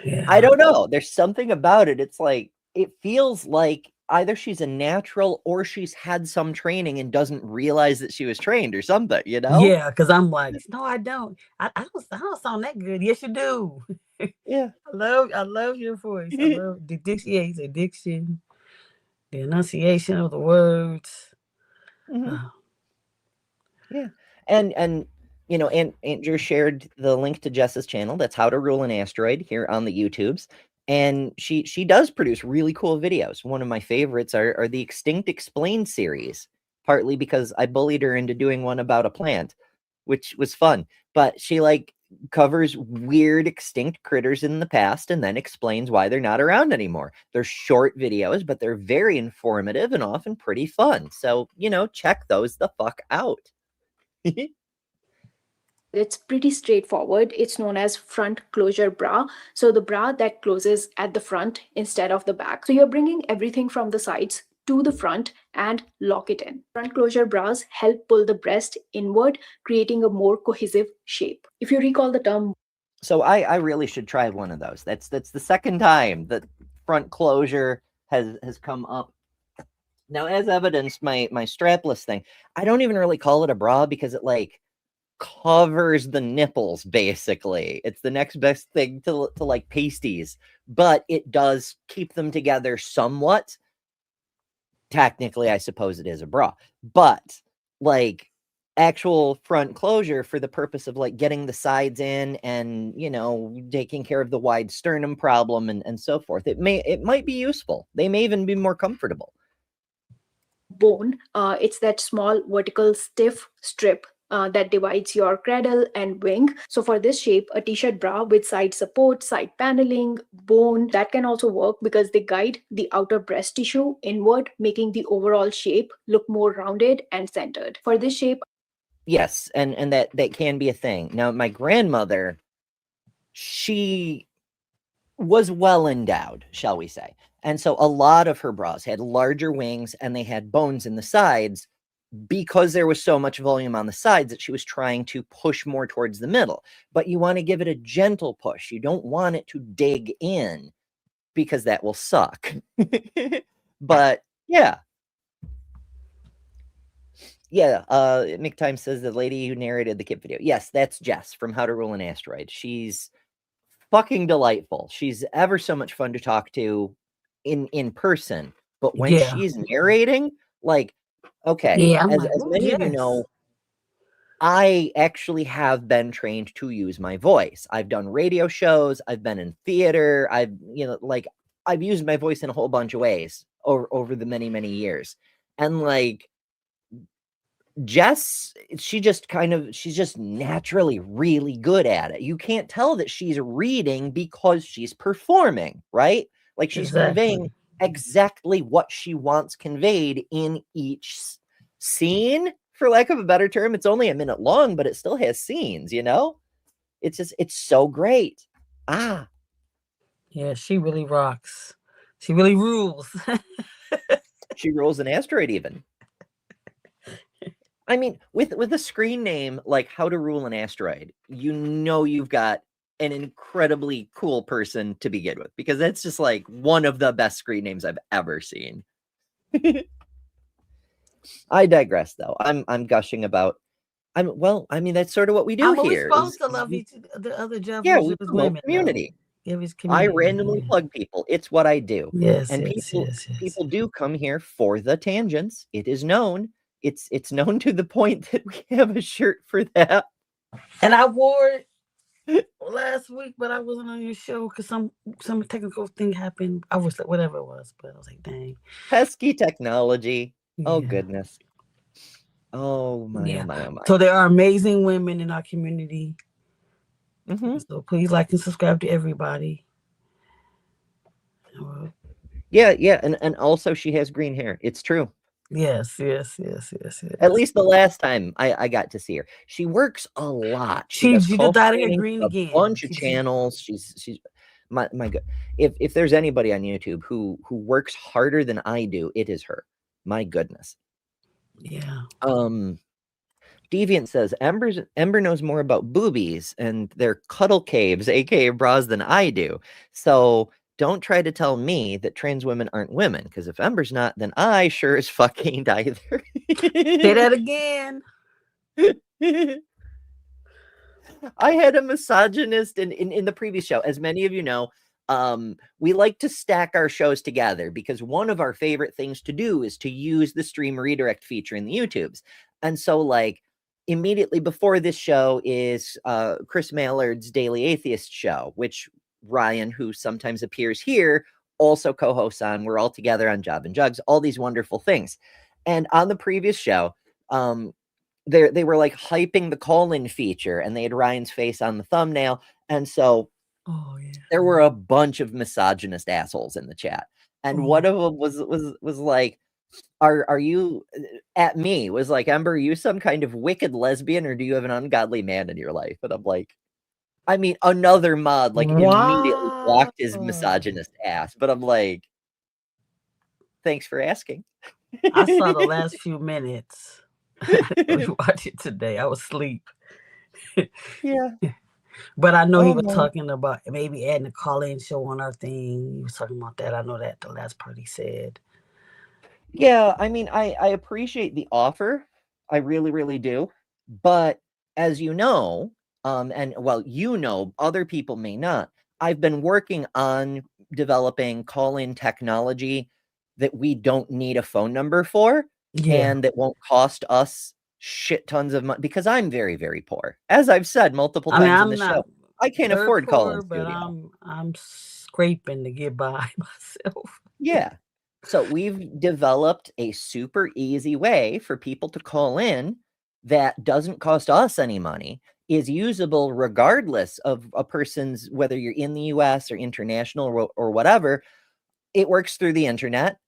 S5: Yeah. I don't know. There's something about it. It's like it feels like either she's a natural or she's had some training and doesn't realize that she was trained or something,
S3: Yeah, because I'm like, no, I don't. I don't sound that good. Yes, you do.
S5: Yeah.
S3: I love your voice. I love the diction, the enunciation of the words.
S5: Mm-hmm. Yeah. And Andrew shared the link to Jess's channel. That's How to Rule an Asteroid here on the YouTubes. And she does produce really cool videos. One of my favorites are the Extinct Explained series, partly because I bullied her into doing one about a plant, which was fun. But she covers weird extinct critters in the past and then explains why they're not around anymore. They're short videos, but they're very informative and often pretty fun. So, check those the fuck out.
S11: It's pretty straightforward. It's known as front closure bra. So the bra that closes at the front instead of the back. So you're bringing everything from the sides to the front and lock it in. Front closure bras help pull the breast inward, creating a more cohesive shape. If you recall the term.
S5: So I really should try one of those. That's the second time that front closure has come up. Now, as evidenced, my strapless thing, I don't even really call it a bra because it covers the nipples, basically. It's the next best thing to pasties, but it does keep them together somewhat. technically, I suppose it is a bra, but like actual front closure for the purpose of like getting the sides in and, you know, taking care of the wide sternum problem and so forth. It might be useful. They may even be more comfortable.
S11: Bone. It's that small vertical stiff strip that divides your cradle and wing. So for this shape, a t-shirt bra with side support, side paneling, bone, that can also work because they guide the outer breast tissue inward, making the overall shape look more rounded and centered. For this shape,
S5: yes, and that can be a thing. Now, my grandmother, she was well endowed, shall we say. And so a lot of her bras had larger wings and they had bones in the sides because there was so much volume on the sides that she was trying to push more towards the middle. But you want to give it a gentle push. You don't want it to dig in because that will suck. But yeah. Yeah, McTime says the lady who narrated the Kip video. Yes, that's Jess from How to Rule an Asteroid. She's fucking delightful. She's ever so much fun to talk to in person. But when she's narrating, like, okay, as many of you know, I actually have been trained to use my voice. I've done radio shows. I've been in theater. I've used my voice in a whole bunch of ways over the many, many years. And like, Jess, she's just naturally really good at it. You can't tell that she's reading because she's performing, right? Like she's conveying exactly what she wants conveyed in each scene, for lack of a better term. It's only a minute long, but it still has scenes, you know? It's so great. Yeah,
S3: she really rocks. She really rules.
S5: She rules an asteroid even. I mean, with a screen name like How to Rule an Asteroid, you know you've got an incredibly cool person to begin with, because that's just like one of the best screen names I've ever seen. I digress, though. I'm gushing about. I mean, that's sort of what we do here.
S3: We're supposed to love the other Jeff.
S5: Yeah, we promote community. I randomly plug people. It's what I do.
S3: Yes,
S5: and people do come here for the tangents. It is known. It's known to the point that we have a shirt for that.
S3: And I wore it last week, but I wasn't on your show because some technical thing happened. I was like, whatever it was, but I was like, dang.
S5: Pesky technology. Oh, goodness. Oh, my, oh, my, oh, my.
S3: So there are amazing women in our community. So please like and subscribe to everybody.
S5: Yeah. And also she has green hair. It's true.
S3: Yes.
S5: At least the last time I got to see her. She works a lot.
S3: She just dyed her green again.
S5: A bunch of channels. She's my good. If there's anybody on YouTube who works harder than I do, it is her. My goodness.
S3: Yeah.
S5: Deviant says Ember knows more about boobies and their cuddle caves, aka bras, than I do. So don't try to tell me that trans women aren't women, because if Ember's not, then I sure as fuck ain't either.
S3: Say that again.
S5: I had a misogynist in the previous show. As many of you know, we like to stack our shows together because one of our favorite things to do is to use the stream redirect feature in the YouTubes. And so, like, immediately before this show is Chris Mallard's Daily Atheist show, which Ryan, who sometimes appears here, also co-hosts on. We're all together on Job and Jugs, all these wonderful things. And on the previous show, they were like hyping the call-in feature, and they had Ryan's face on the thumbnail. And so there were a bunch of misogynist assholes in the chat. And one of them was like, are you at me? Was like, Ember, are you some kind of wicked lesbian, or do you have an ungodly man in your life? And I'm like, I mean, another mod like immediately blocked his misogynist ass. But I'm like, thanks for asking.
S3: I saw the last few minutes. I didn't watch it today. I was asleep.
S5: Yeah.
S3: But I know he was talking about maybe adding a call-in show on our thing. He was talking about that. I know that the last part he said.
S5: Yeah, I mean, I appreciate the offer. I really, really do. But as you know, and well, you know, other people may not, I've been working on developing call-in technology that we don't need a phone number for, and that won't cost us shit tons of money, because I'm very, very poor. As I've said multiple times in the show, I can't afford calling
S3: but
S5: studio.
S3: I'm scraping to get by myself.
S5: Yeah. So we've developed a super easy way for people to call in that doesn't cost us any money, is usable regardless of a person's, whether you're in the US or international or whatever. It works through the internet,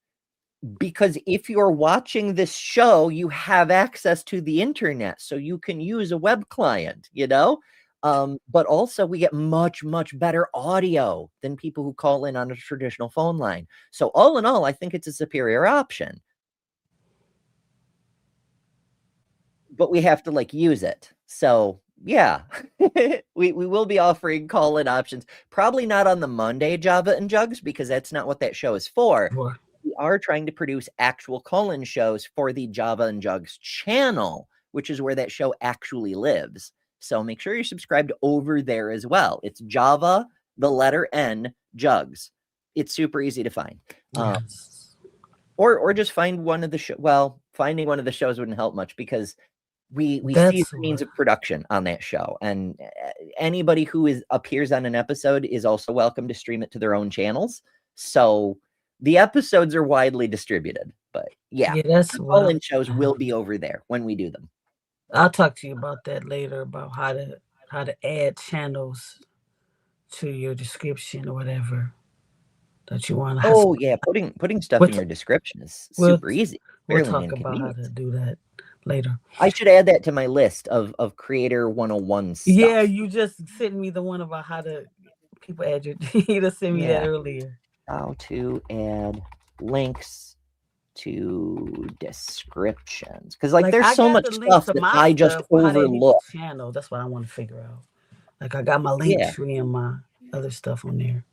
S5: because if you're watching this show, you have access to the internet, so you can use a web client, you know? But also we get much, much better audio than people who call in on a traditional phone line. So all in all, I think it's a superior option. But we have to like use it. So yeah, we will be offering call-in options. Probably not on the Monday Java and Jugs, because that's not what that show is for.
S3: Sure.
S5: We are trying to produce actual call-in shows for the Java and Jugs channel, which is where that show actually lives. So make sure you're subscribed over there as well. It's Java, the letter N, Jugs. It's super easy to find.
S3: Yes.
S5: Or just find one of the show. Well, finding one of the shows wouldn't help much, because we see the means of production on that show, and anybody who appears on an episode is also welcome to stream it to their own channels. So the episodes are widely distributed, but yeah,
S3: that's
S5: call-in shows will be over there when we do them.
S3: I'll talk to you about that later, about how to add channels to your description or whatever that you want to.
S5: Oh yeah, putting stuff in your description is super easy.
S3: We'll talk about how to do that later.
S5: I should add that to my list of Creator 101 stuff.
S3: Yeah, you just sent me the one about how to people add your. You just sent me that earlier.
S5: How to add links to descriptions, because like there's so much stuff that I just overlook.
S3: Channel, that's what I want to figure out. Like I got my link tree and my other stuff on there.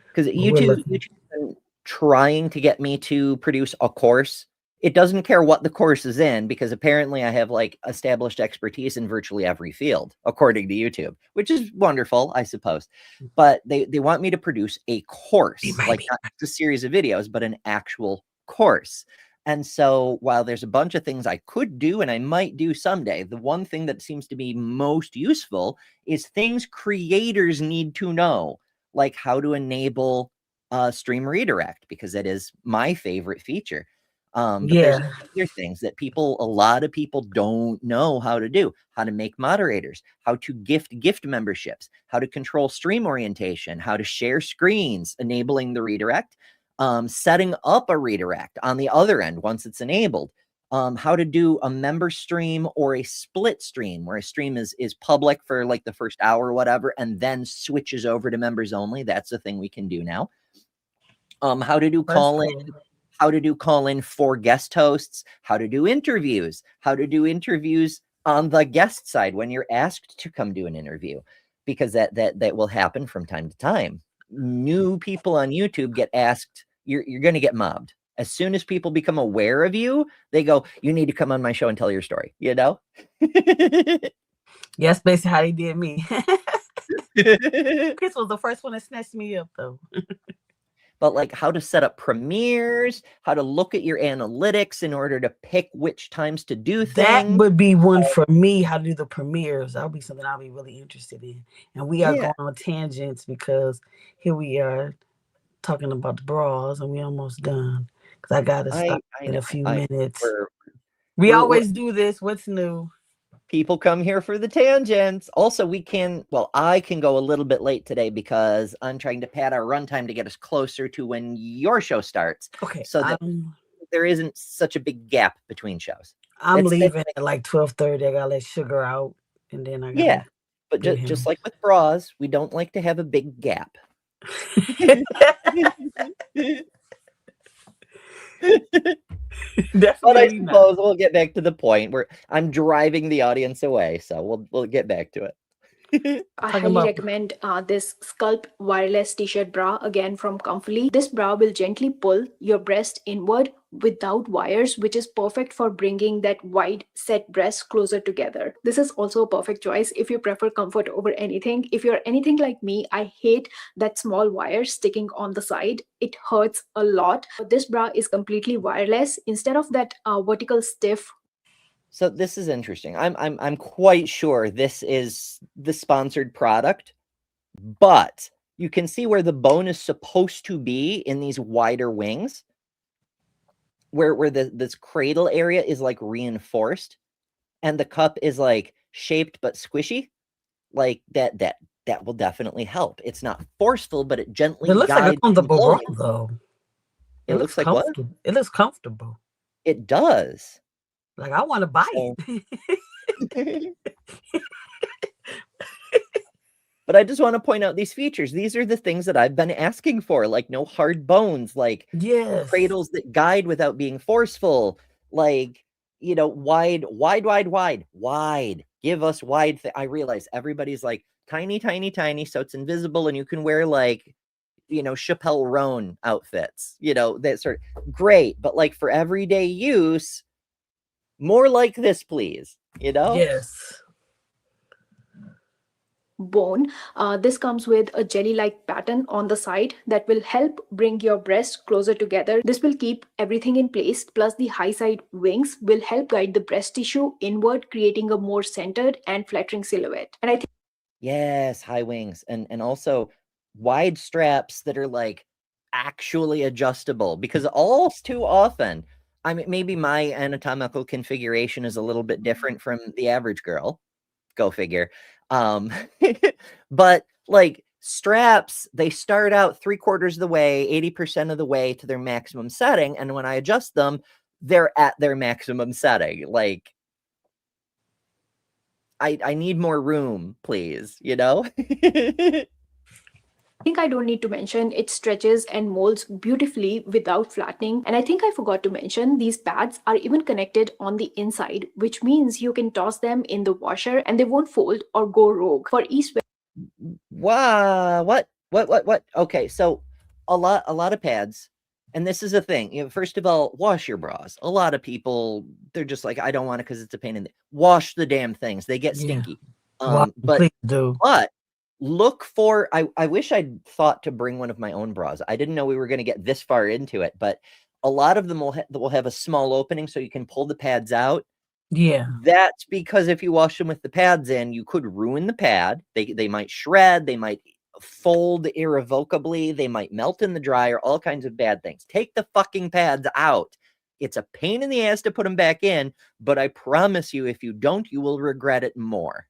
S5: Because YouTube's been trying to get me to produce a course. It doesn't care what the course is in, because apparently I have like established expertise in virtually every field, according to YouTube, which is wonderful, I suppose. But they want me to produce a course, like not just a series of videos, but an actual course. And so while there's a bunch of things I could do and I might do someday, the one thing that seems to be most useful is things creators need to know, like how to enable stream redirect, because that is my favorite feature. But there's other things that a lot of people don't know how to do: how to make moderators, how to gift memberships, how to control stream orientation, how to share screens, enabling the redirect, setting up a redirect on the other end once it's enabled, how to do a member stream or a split stream, where a stream is public for like the first hour or whatever, and then switches over to members only. That's the thing we can do now. How to do call-in. How to do call-in for guest hosts, how to do interviews on the guest side when you're asked to come do an interview, because that will happen from time to time. New people on YouTube get asked, you're going to get mobbed. As soon as people become aware of you, they go, you need to come on my show and tell your story, you know?
S3: Yes, basically how they did me. Chris was the first one that snatched me up, though.
S5: But like how to set up premieres, how to look at your analytics in order to pick which times to do things.
S3: That would be one for me, how to do the premieres. That would be something I'll be really interested in. And we are going on tangents, because here we are talking about the bras and we almost done. Because I got to stop in a few minutes. We always do this. What's new?
S5: People come here for the tangents. Also, I can go a little bit late today because I'm trying to pad our runtime to get us closer to when your show starts.
S3: Okay.
S5: So that there isn't such a big gap between shows.
S3: I'm leaving at like 12:30. I got to let Sugar out. And then I got
S5: but just like with bras, we don't like to have a big gap. But I suppose we'll get back to the point where I'm driving the audience away, so we'll get back to it.
S11: I
S3: Talking
S11: highly
S3: about
S11: recommend this Sculpt wireless t-shirt bra, again from Comfly. This bra will gently pull your breast inward without wires, which is perfect for bringing that wide set breast closer together. This is also a perfect choice if you prefer comfort over anything. If you're anything like me, I hate that small wire sticking on the side. It hurts a lot. But this bra is completely wireless instead of that vertical stiff.
S5: So this is interesting. I'm quite sure this is the sponsored product, but you can see where the bone is supposed to be in these wider wings, where this cradle area is like reinforced, and the cup is like shaped but squishy. Like that will definitely help. It's not forceful, but it gently
S3: it looks like a
S5: guides
S3: comfortable bra
S5: pulling.
S3: though.
S5: It looks like what?
S3: comfortable. It looks comfortable.
S5: It does.
S3: Like I want to buy
S5: So-
S3: it.
S5: But I just want to point out these features. These are the things that I've been asking for, like no hard bones, like
S3: Yes.
S5: cradles that guide without being forceful, like, you know, wide. Give us wide. I realize everybody's like tiny, so it's invisible, and you can wear like, you know, Chappelle Roan outfits, you know, that sort of great. But like for everyday use, more like this, please. You know?
S3: Yes.
S11: Bone. This comes with a jelly-like pattern on the side that will help bring your breasts closer together. This will keep everything in place, plus the high side wings will help guide the breast tissue inward, creating a more centered and flattering silhouette. And I think
S5: Yes, high wings, and also wide straps that are like actually adjustable, because all too often, I mean, maybe my anatomical configuration is a little bit different from the average girl. Go figure. But like straps, they start out 3/4 of the way, 80% of the way to their maximum setting, and when I adjust them, they're at their maximum setting. Like I need more room, please, you know?
S11: I think I don't need to mention it stretches and molds beautifully without flattening. And I think I forgot to mention these pads are even connected on the inside, which means you can toss them in the washer and they won't fold or go rogue. For each
S5: Wow, what? Okay, so a lot of pads, and this is a thing. You know, first of all, wash your bras. A lot of people, they're just like, I don't want it because it's a pain in the wash the damn things. They get stinky. But
S3: please do.
S5: But look for, I wish I'd thought to bring one of my own bras. I didn't know we were going to get this far into it, but a lot of them will have a small opening so you can pull the pads out.
S3: Yeah.
S5: That's because if you wash them with the pads in, you could ruin the pad. They might shred, they might fold irrevocably, they might melt in the dryer, all kinds of bad things. Take the fucking pads out. It's a pain in the ass to put them back in, but I promise you, if you don't, you will regret it more.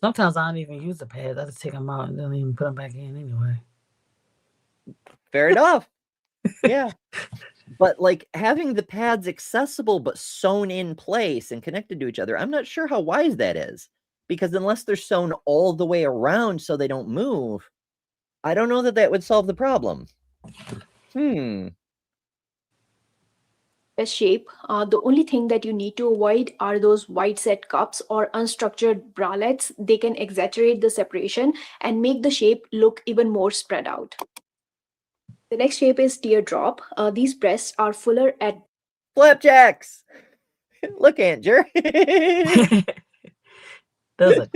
S3: Sometimes I don't even use the pads. I just take them out and don't even put them back in anyway.
S5: Fair enough. Yeah. But like having the pads accessible but sewn in place and connected to each other, I'm not sure how wise that is. Because unless they're sewn all the way around so they don't move, I don't know that would solve the problem.
S11: Shape, the only thing that you need to avoid are those wide set cups or unstructured bralettes. They can exaggerate the separation and make the shape look even more spread out. The next shape is teardrop. These breasts are fuller at
S5: flapjacks. Look, Andrew.
S3: There's a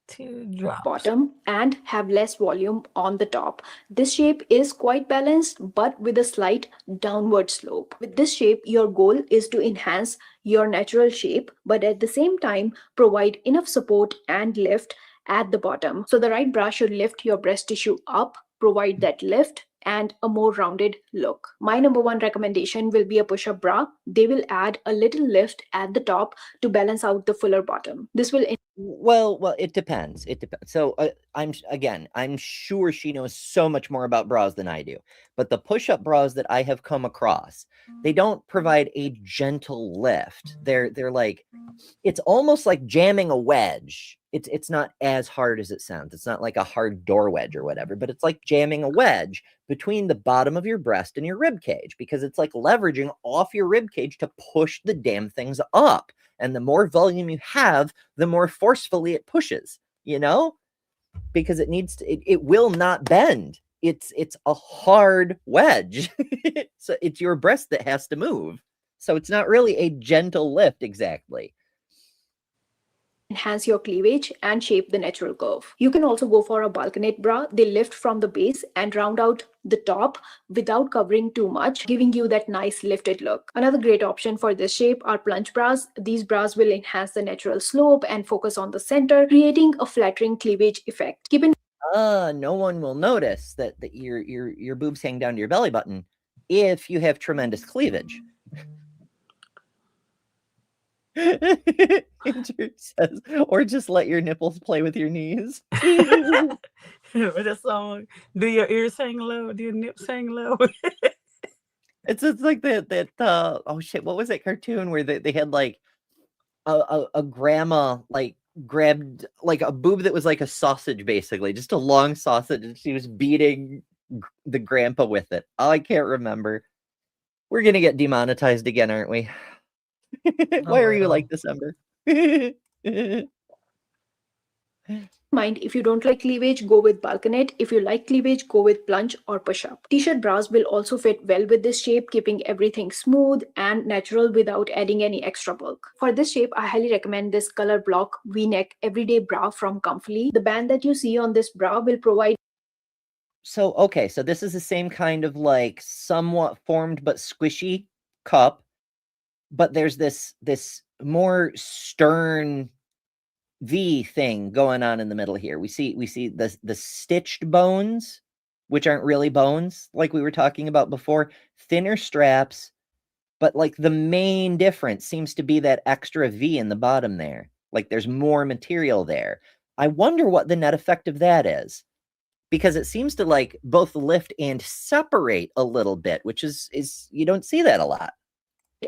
S3: teardrop
S11: bottom and have less volume on the top. This shape is quite balanced but with a slight downward slope. With this shape, your goal is to enhance your natural shape but at the same time provide enough support and lift at the bottom. So the right bra should lift your breast tissue up, provide that lift and a more rounded look. My number one recommendation will be a push-up bra. They will add a little lift at the top to balance out the fuller bottom. This will
S5: well, it depends. It depends. So I'm sure she knows so much more about bras than I do. But the push-up bras that I have come across, they don't provide a gentle lift. They're like, it's almost like jamming a wedge it's not as hard as it sounds. It's not like a hard door wedge or whatever, but it's like jamming a wedge between the bottom of your breast and your rib cage, because it's like leveraging off your rib cage to push the damn things up. And the more volume you have, the more forcefully it pushes, you know, because it needs to, it will not bend. It's a hard wedge. So it's your breast that has to move. So it's not really a gentle lift exactly.
S11: Enhance your cleavage and shape the natural curve. You can also go for a balconette bra. They lift from the base and round out the top without covering too much, giving you that nice lifted look. Another great option for this shape are plunge bras. These bras will enhance the natural slope and focus on the center, creating a flattering cleavage effect. Keep in
S5: no one will notice that your boobs hang down to your belly button if you have tremendous cleavage. Andrew says, or just let your nipples play with your knees.
S3: With a song, do your ears hang low? Do your nips hang low?
S5: It's like that oh shit, what was that cartoon where they had like a grandma like grabbed like a boob that was like a sausage, basically just a long sausage, and she was beating the grandpa with it. Oh, I can't remember. We're gonna get demonetized again, aren't we? Why are you like this, Ember?
S11: mind, if you don't like cleavage, go with balconette. If you like cleavage, go with plunge or push-up. T-shirt bras will also fit well with this shape, keeping everything smooth and natural without adding any extra bulk. For this shape, I highly recommend this color block V-neck everyday bra from Comfly. The band that you see on this bra will provide.
S5: So, okay, so this is the same kind of like somewhat formed but squishy cup, but there's this more stern V thing going on in the middle here. We see the stitched bones, which aren't really bones, like we were talking about before, thinner straps, but like the main difference seems to be that extra V in the bottom there. Like there's more material there. I wonder what the net effect of that is, because it seems to like both lift and separate a little bit, which is you don't see that a lot.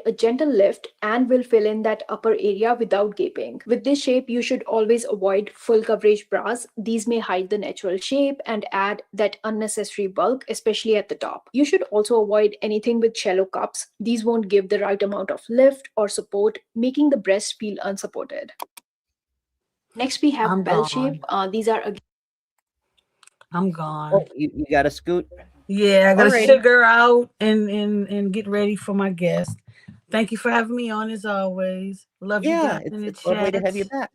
S11: A gentle lift and will fill in that upper area without gaping. With this shape, you should always avoid full coverage bras. These may hide the natural shape and add that unnecessary bulk, especially at the top. You should also avoid anything with shallow cups. These won't give the right amount of lift or support, making the breast feel unsupported. Next, we have bell shape. These are again.
S3: I'm gone.
S5: Oh, you got to scoot?
S3: Yeah, I gotta
S5: Alrighty.
S3: sugar out and get ready for my guest. Thank you for having me on as always. Love you guys in the
S5: it's lovely to have you
S3: chats.
S5: back.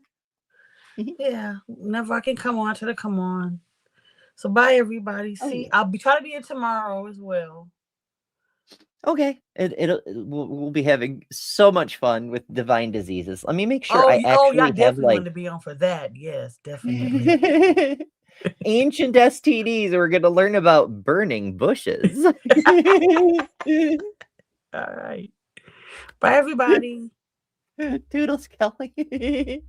S3: Yeah, whenever I can come on, try to come on. So bye everybody. See, I'll be trying to be in tomorrow as well.
S5: Okay, we'll be having so much fun with divine diseases. Let me make sure I actually
S3: y'all
S5: have
S3: definitely
S5: like
S3: want to be on for that. Yes, definitely.
S5: ancient STDs. We're going to learn about burning bushes.
S3: All right. Bye, everybody.
S5: Toodles, Kelly.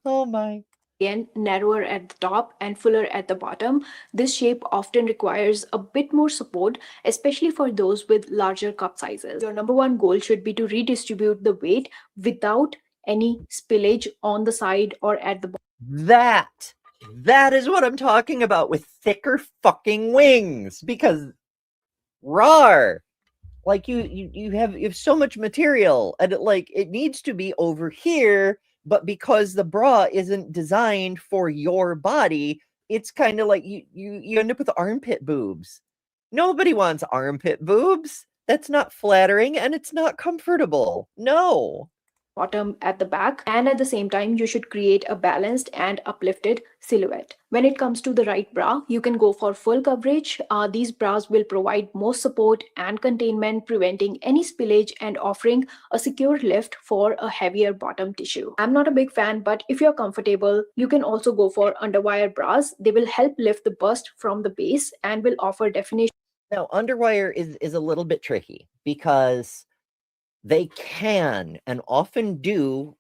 S5: Oh, my.
S11: Again, narrower at the top and fuller at the bottom. This shape often requires a bit more support, especially for those with larger cup sizes. Your number one goal should be to redistribute the weight without any spillage on the side or at the bottom.
S5: That is what I'm talking about with thicker fucking wings, because rawr, like you have so much material, and it needs to be over here, but because the bra isn't designed for your body, it's kind of like you end up with armpit boobs. Nobody wants armpit boobs. That's not flattering and it's not comfortable. No.
S11: Bottom at the back, and at the same time you should create a balanced and uplifted silhouette. When it comes to the right bra, you can go for full coverage. These bras will provide more support and containment, preventing any spillage and offering a secure lift for a heavier bottom tissue. I'm not a big fan, but if you're comfortable, you can also go for underwire bras. They will help lift the bust from the base and will offer definition.
S5: Now, underwire is a little bit tricky because they can and often do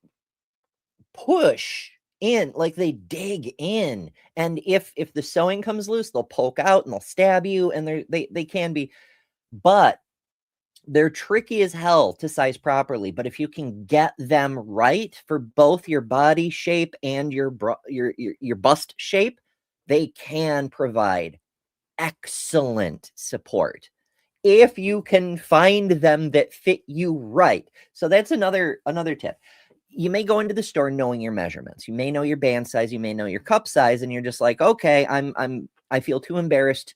S5: push in, like they dig in, and if the sewing comes loose, they'll poke out and they'll stab you, and they can be. But They're tricky as hell to size properly, but if you can get them right for both your body shape and your bust shape, they can provide excellent support if you can find them that fit you right. So that's another tip. You may go into the store knowing your measurements. You may know your band size, you may know your cup size, and you're just like, okay, I feel too embarrassed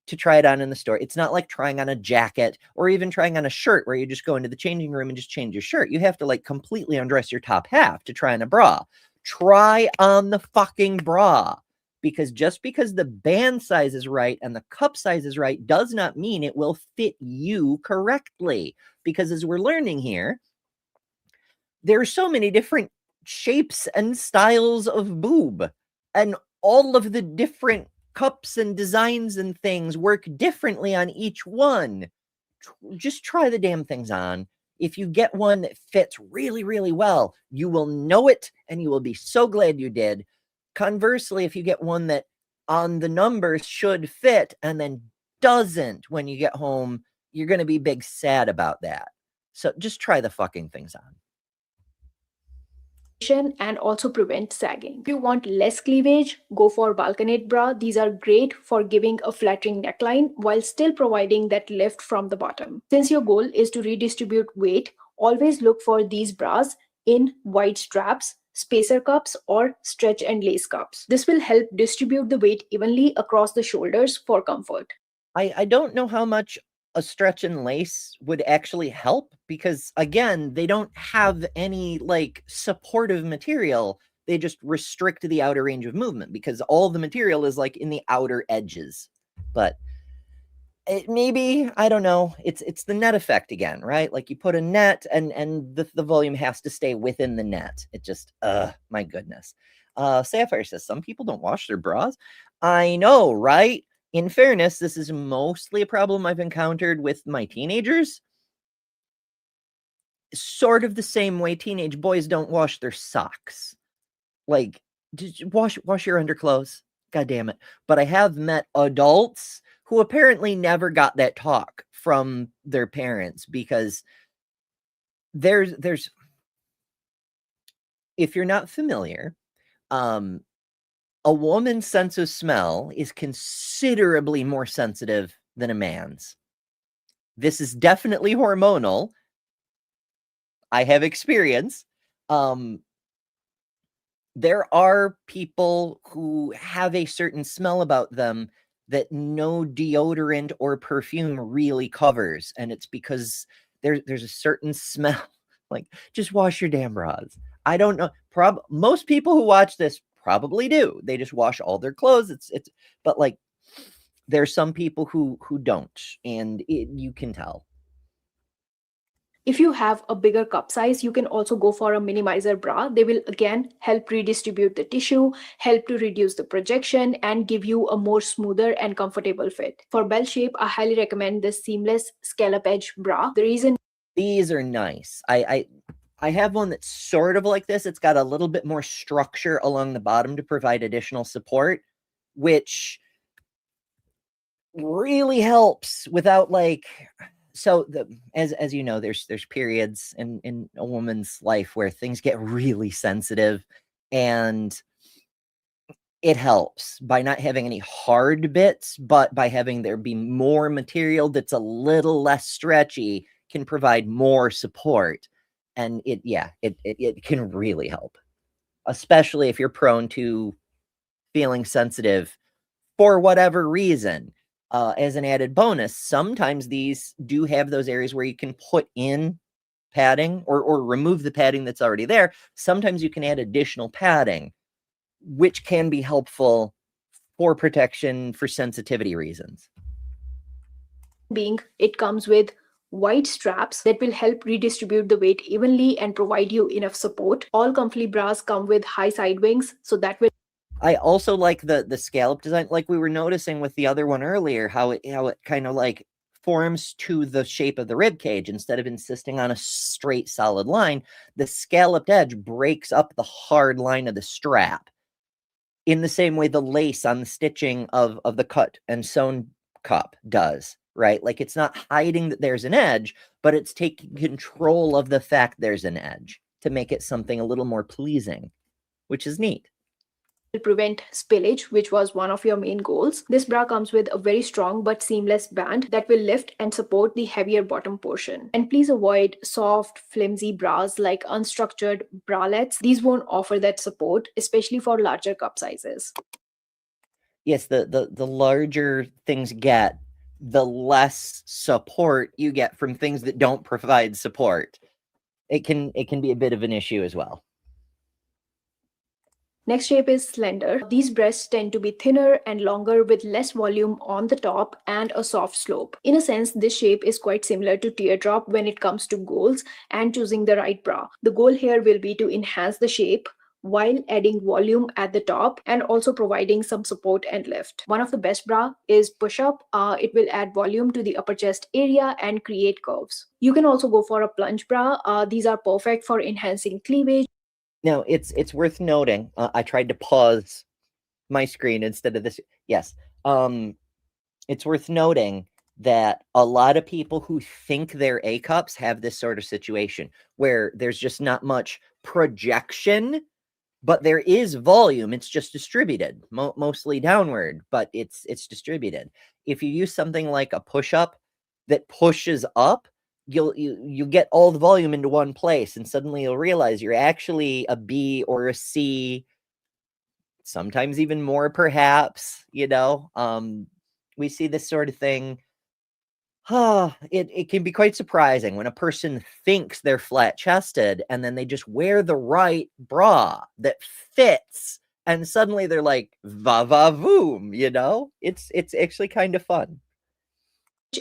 S5: to try it on in the store. It's not like trying on a jacket or even trying on a shirt where you just go into the changing room and just change your shirt. You have to like completely undress your top half to try on a bra. Try on the fucking bra, because just because the band size is right and the cup size is right does not mean it will fit you correctly. Because as we're learning here, there are so many different shapes and styles of boob, and all of the different cups and designs and things work differently on each one. Just try the damn things on. If you get one that fits really, really well, you will know it and you will be so glad you did. Conversely, if you get one that on the numbers should fit and then doesn't when you get home, you're going to be big sad about that. So just try the fucking things on.
S11: And also prevent sagging. If you want less cleavage, go for balconette bra. These are great for giving a flattering neckline while still providing that lift from the bottom. Since your goal is to redistribute weight, always look for these bras in wide straps, spacer cups, or stretch and lace cups. This will help distribute the weight evenly across the shoulders for comfort.
S5: I don't know how much a stretch and lace would actually help, because again, they don't have any like supportive material. They just restrict the outer range of movement because all the material is like in the outer edges. But it maybe, I don't know, it's the net effect again, right? Like you put a net and the volume has to stay within the net. It just my goodness. Sapphire says some people don't wash their bras. I know, right? In fairness, this is mostly a problem I've encountered with my teenagers. Sort of the same way teenage boys don't wash their socks. Like, just wash your underclothes. God damn it. But I have met adults who apparently never got that talk from their parents, because there's if you're not familiar, a woman's sense of smell is considerably more sensitive than a man's. This is definitely hormonal. I have experience. There are people who have a certain smell about them that no deodorant or perfume really covers. And it's because there's a certain smell. Like, just wash your damn bras. I don't know. Most people who watch this probably do. They just wash all their clothes. But like, there's some people who don't, and you can tell.
S11: If you have a bigger cup size, you can also go for a minimizer bra. They will again help redistribute the tissue, help to reduce the projection, and give you a more smoother and comfortable fit. For bell shape, I highly recommend this seamless scallop edge bra. The reason
S5: these are nice. I have one that's sort of like this. It's got a little bit more structure along the bottom to provide additional support, which really helps without like, so as you know, there's periods in a woman's life where things get really sensitive, and it helps by not having any hard bits, but by having there be more material that's a little less stretchy can provide more support. And it can really help, especially if you're prone to feeling sensitive for whatever reason. As an added bonus, sometimes these do have those areas where you can put in padding or remove the padding that's already there. Sometimes you can add additional padding, which can be helpful for protection for sensitivity reasons.
S11: It comes with wide straps that will help redistribute the weight evenly and provide you enough support. All comfy bras come with high side wings, so that will.
S5: I also like the scallop design, like we were noticing with the other one earlier, how it kind of like forms to the shape of the rib cage instead of insisting on a straight solid line. The scalloped edge breaks up the hard line of the strap in the same way the lace on the stitching of the cut and sewn cup does. right? Like it's not hiding that there's an edge, but it's taking control of the fact there's an edge to make it something a little more pleasing, which is neat.
S11: Prevent spillage, which was one of your main goals. This bra comes with a very strong but seamless band that will lift and support the heavier bottom portion. And please avoid soft, flimsy bras like unstructured bralettes. These won't offer that support, especially for larger cup sizes.
S5: Yes, the larger things get, the less support you get from things that don't provide support. It can be a bit of an issue as well.
S11: Next shape is slender. These breasts tend to be thinner and longer with less volume on the top and a soft slope. In a sense, this shape is quite similar to teardrop when it comes to goals and choosing the right bra. The goal here will be to enhance the shape while adding volume at the top and also providing some support and lift. One of the best bra is push-up. It will add volume to the upper chest area and create curves. You can also go for a plunge bra. These are perfect for enhancing cleavage.
S5: Now, it's worth noting, I tried to pause my screen instead of this. Yes. It's worth noting that a lot of people who think they're A cups have this sort of situation where there's just not much projection, but there is volume. It's just distributed, mostly downward, but it's distributed. If you use something like a push-up that pushes up, you get all the volume into one place, and suddenly you'll realize you're actually a B or a C, sometimes even more, perhaps. We see this sort of thing. It can be quite surprising when a person thinks they're flat-chested and then they just wear the right bra that fits, and suddenly they're like va-va-voom. It's actually kind of fun.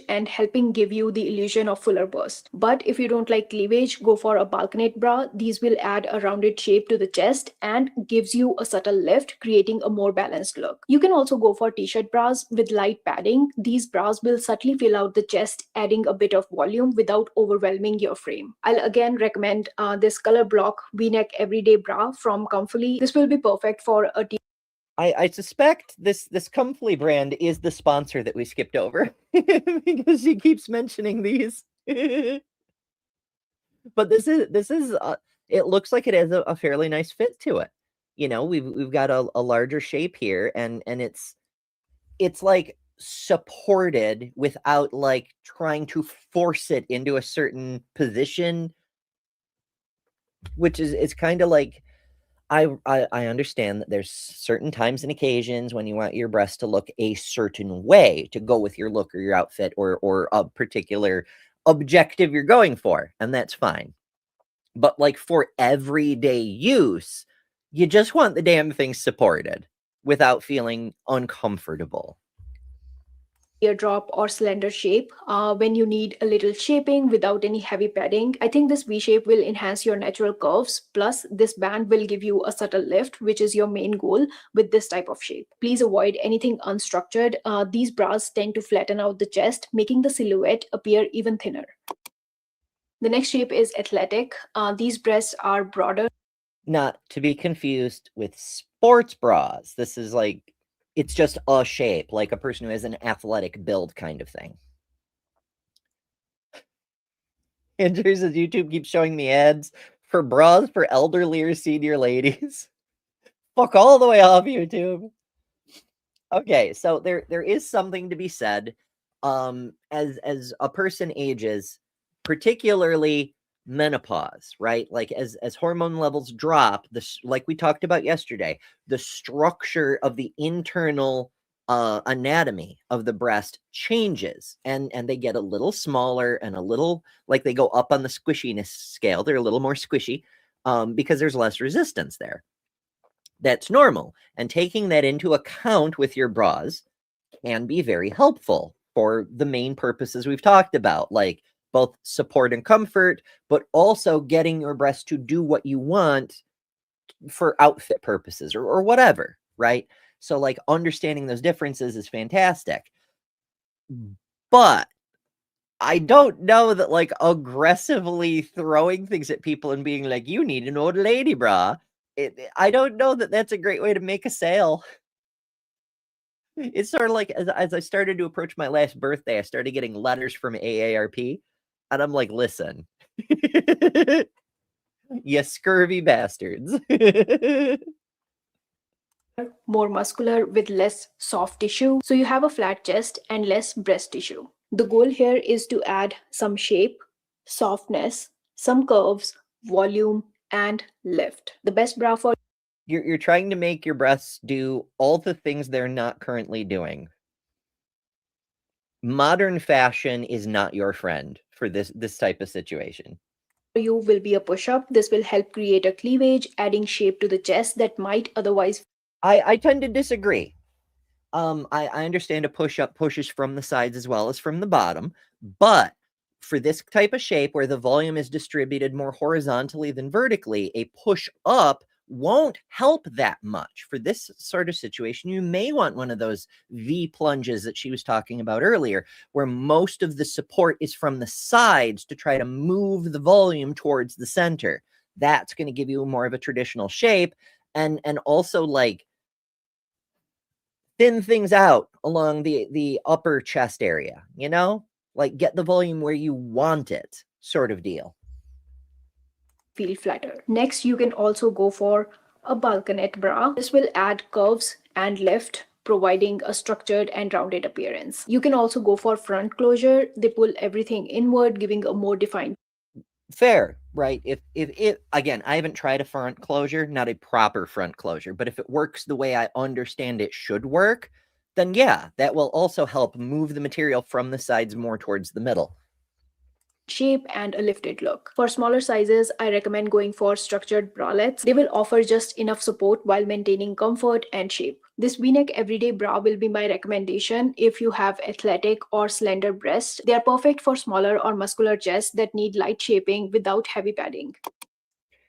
S11: And helping give you the illusion of fuller burst. But if you don't like cleavage, go for a balconette bra. These will add a rounded shape to the chest and gives you a subtle lift, creating a more balanced look. You can also go for t-shirt bras with light padding. These bras will subtly fill out the chest, adding a bit of volume without overwhelming your frame. I'll again recommend this color block v-neck everyday bra from Comfily. This will be perfect for a
S5: I suspect this Comfily brand is the sponsor that we skipped over because she keeps mentioning these. But this is it looks like it has a fairly nice fit to it. We've got a larger shape here, and it's like supported without like trying to force it into a certain position, which is kind of like, I understand that there's certain times and occasions when you want your breast to look a certain way to go with your look or your outfit or a particular objective you're going for, and that's fine. But like for everyday use, you just want the damn thing supported without feeling uncomfortable.
S11: Teardrop or slender shape when you need a little shaping without any heavy padding. I think this V shape will enhance your natural curves. Plus, this band will give you a subtle lift, which is your main goal with this type of shape. Please avoid anything unstructured. These bras tend to flatten out the chest, making the silhouette appear even thinner. The next shape is athletic. These breasts are broader.
S5: Not to be confused with sports bras. This is like, it's just a shape, like a person who has an athletic build kind of thing. Andrew says YouTube keeps showing me ads for bras for elderly or senior ladies. Fuck all the way off YouTube. Okay, so there is something to be said. As a person ages, particularly menopause, right? Like as hormone levels drop, like we talked about yesterday, the structure of the internal anatomy of the breast changes, and they get a little smaller and a little, like they go up on the squishiness scale. They're a little more squishy because there's less resistance there. That's normal, and taking that into account with your bras can be very helpful for the main purposes we've talked about, like both support and comfort, but also getting your breast to do what you want for outfit purposes or whatever, right? So like understanding those differences is fantastic. But I don't know that like aggressively throwing things at people and being like, you need an old lady bra. I don't know that that's a great way to make a sale. It's sort of like as I started to approach my last birthday, I started getting letters from AARP, and I'm like, listen, you scurvy bastards.
S11: More muscular with less soft tissue. So you have a flat chest and less breast tissue. The goal here is to add some shape, softness, some curves, volume, and lift. The best bra for
S5: You're trying to make your breasts do all the things they're not currently doing. Modern fashion is not your friend for this type of situation.
S11: you will be a push-up. This will help create a cleavage, adding shape to the chest that might otherwise.
S5: I tend to disagree. I understand a push-up pushes from the sides as well as from the bottom, but for this type of shape where the volume is distributed more horizontally than vertically, a push-up won't help that much. For this sort of situation, you may want one of those V plunges that she was talking about earlier, where most of the support is from the sides to try to move the volume towards the center. That's going to give you more of a traditional shape, and also like thin things out along the upper chest area, you know, like get the volume where you want it, sort of deal.
S11: Feel flatter. Next, you can also go for a balconette bra. This will add curves and lift, providing a structured and rounded appearance. You can also go for front closure. They pull everything inward, giving a more defined.
S5: Fair, right? If again, I haven't tried a front closure, not a proper front closure, but if it works the way I understand it should work, then yeah, that will also help move the material from the sides more towards the middle.
S11: Shape and a lifted look. For smaller sizes, I recommend going for structured bralettes. They will offer just enough support while maintaining comfort and shape. This V-neck everyday bra will be my recommendation if you have athletic or slender breasts. They are perfect for smaller or muscular chests that need light shaping without heavy padding.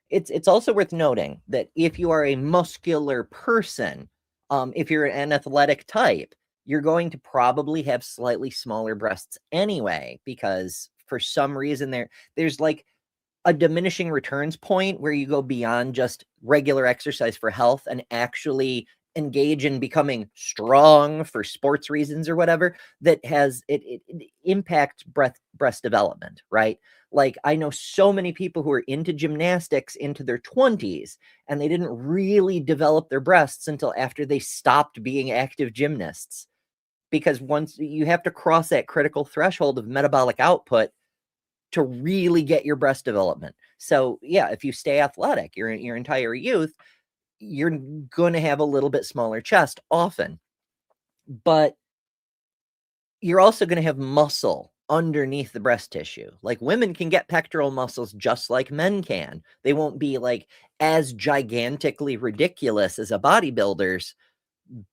S5: It's also worth noting that if you are a muscular person, if you're an athletic type, you're going to probably have slightly smaller breasts anyway, because for some reason there's like a diminishing returns point where you go beyond just regular exercise for health and actually engage in becoming strong for sports reasons or whatever, that has it impacts breast development, right? Like I know so many people who are into gymnastics into their 20s and they didn't really develop their breasts until after they stopped being active gymnasts, because once you have to cross that critical threshold of metabolic output to really get your breast development. So yeah, if you stay athletic your entire youth, you're going to have a little bit smaller chest often, but you're also going to have muscle underneath the breast tissue. Like women can get pectoral muscles just like men can. They won't be like as gigantically ridiculous as a bodybuilder's,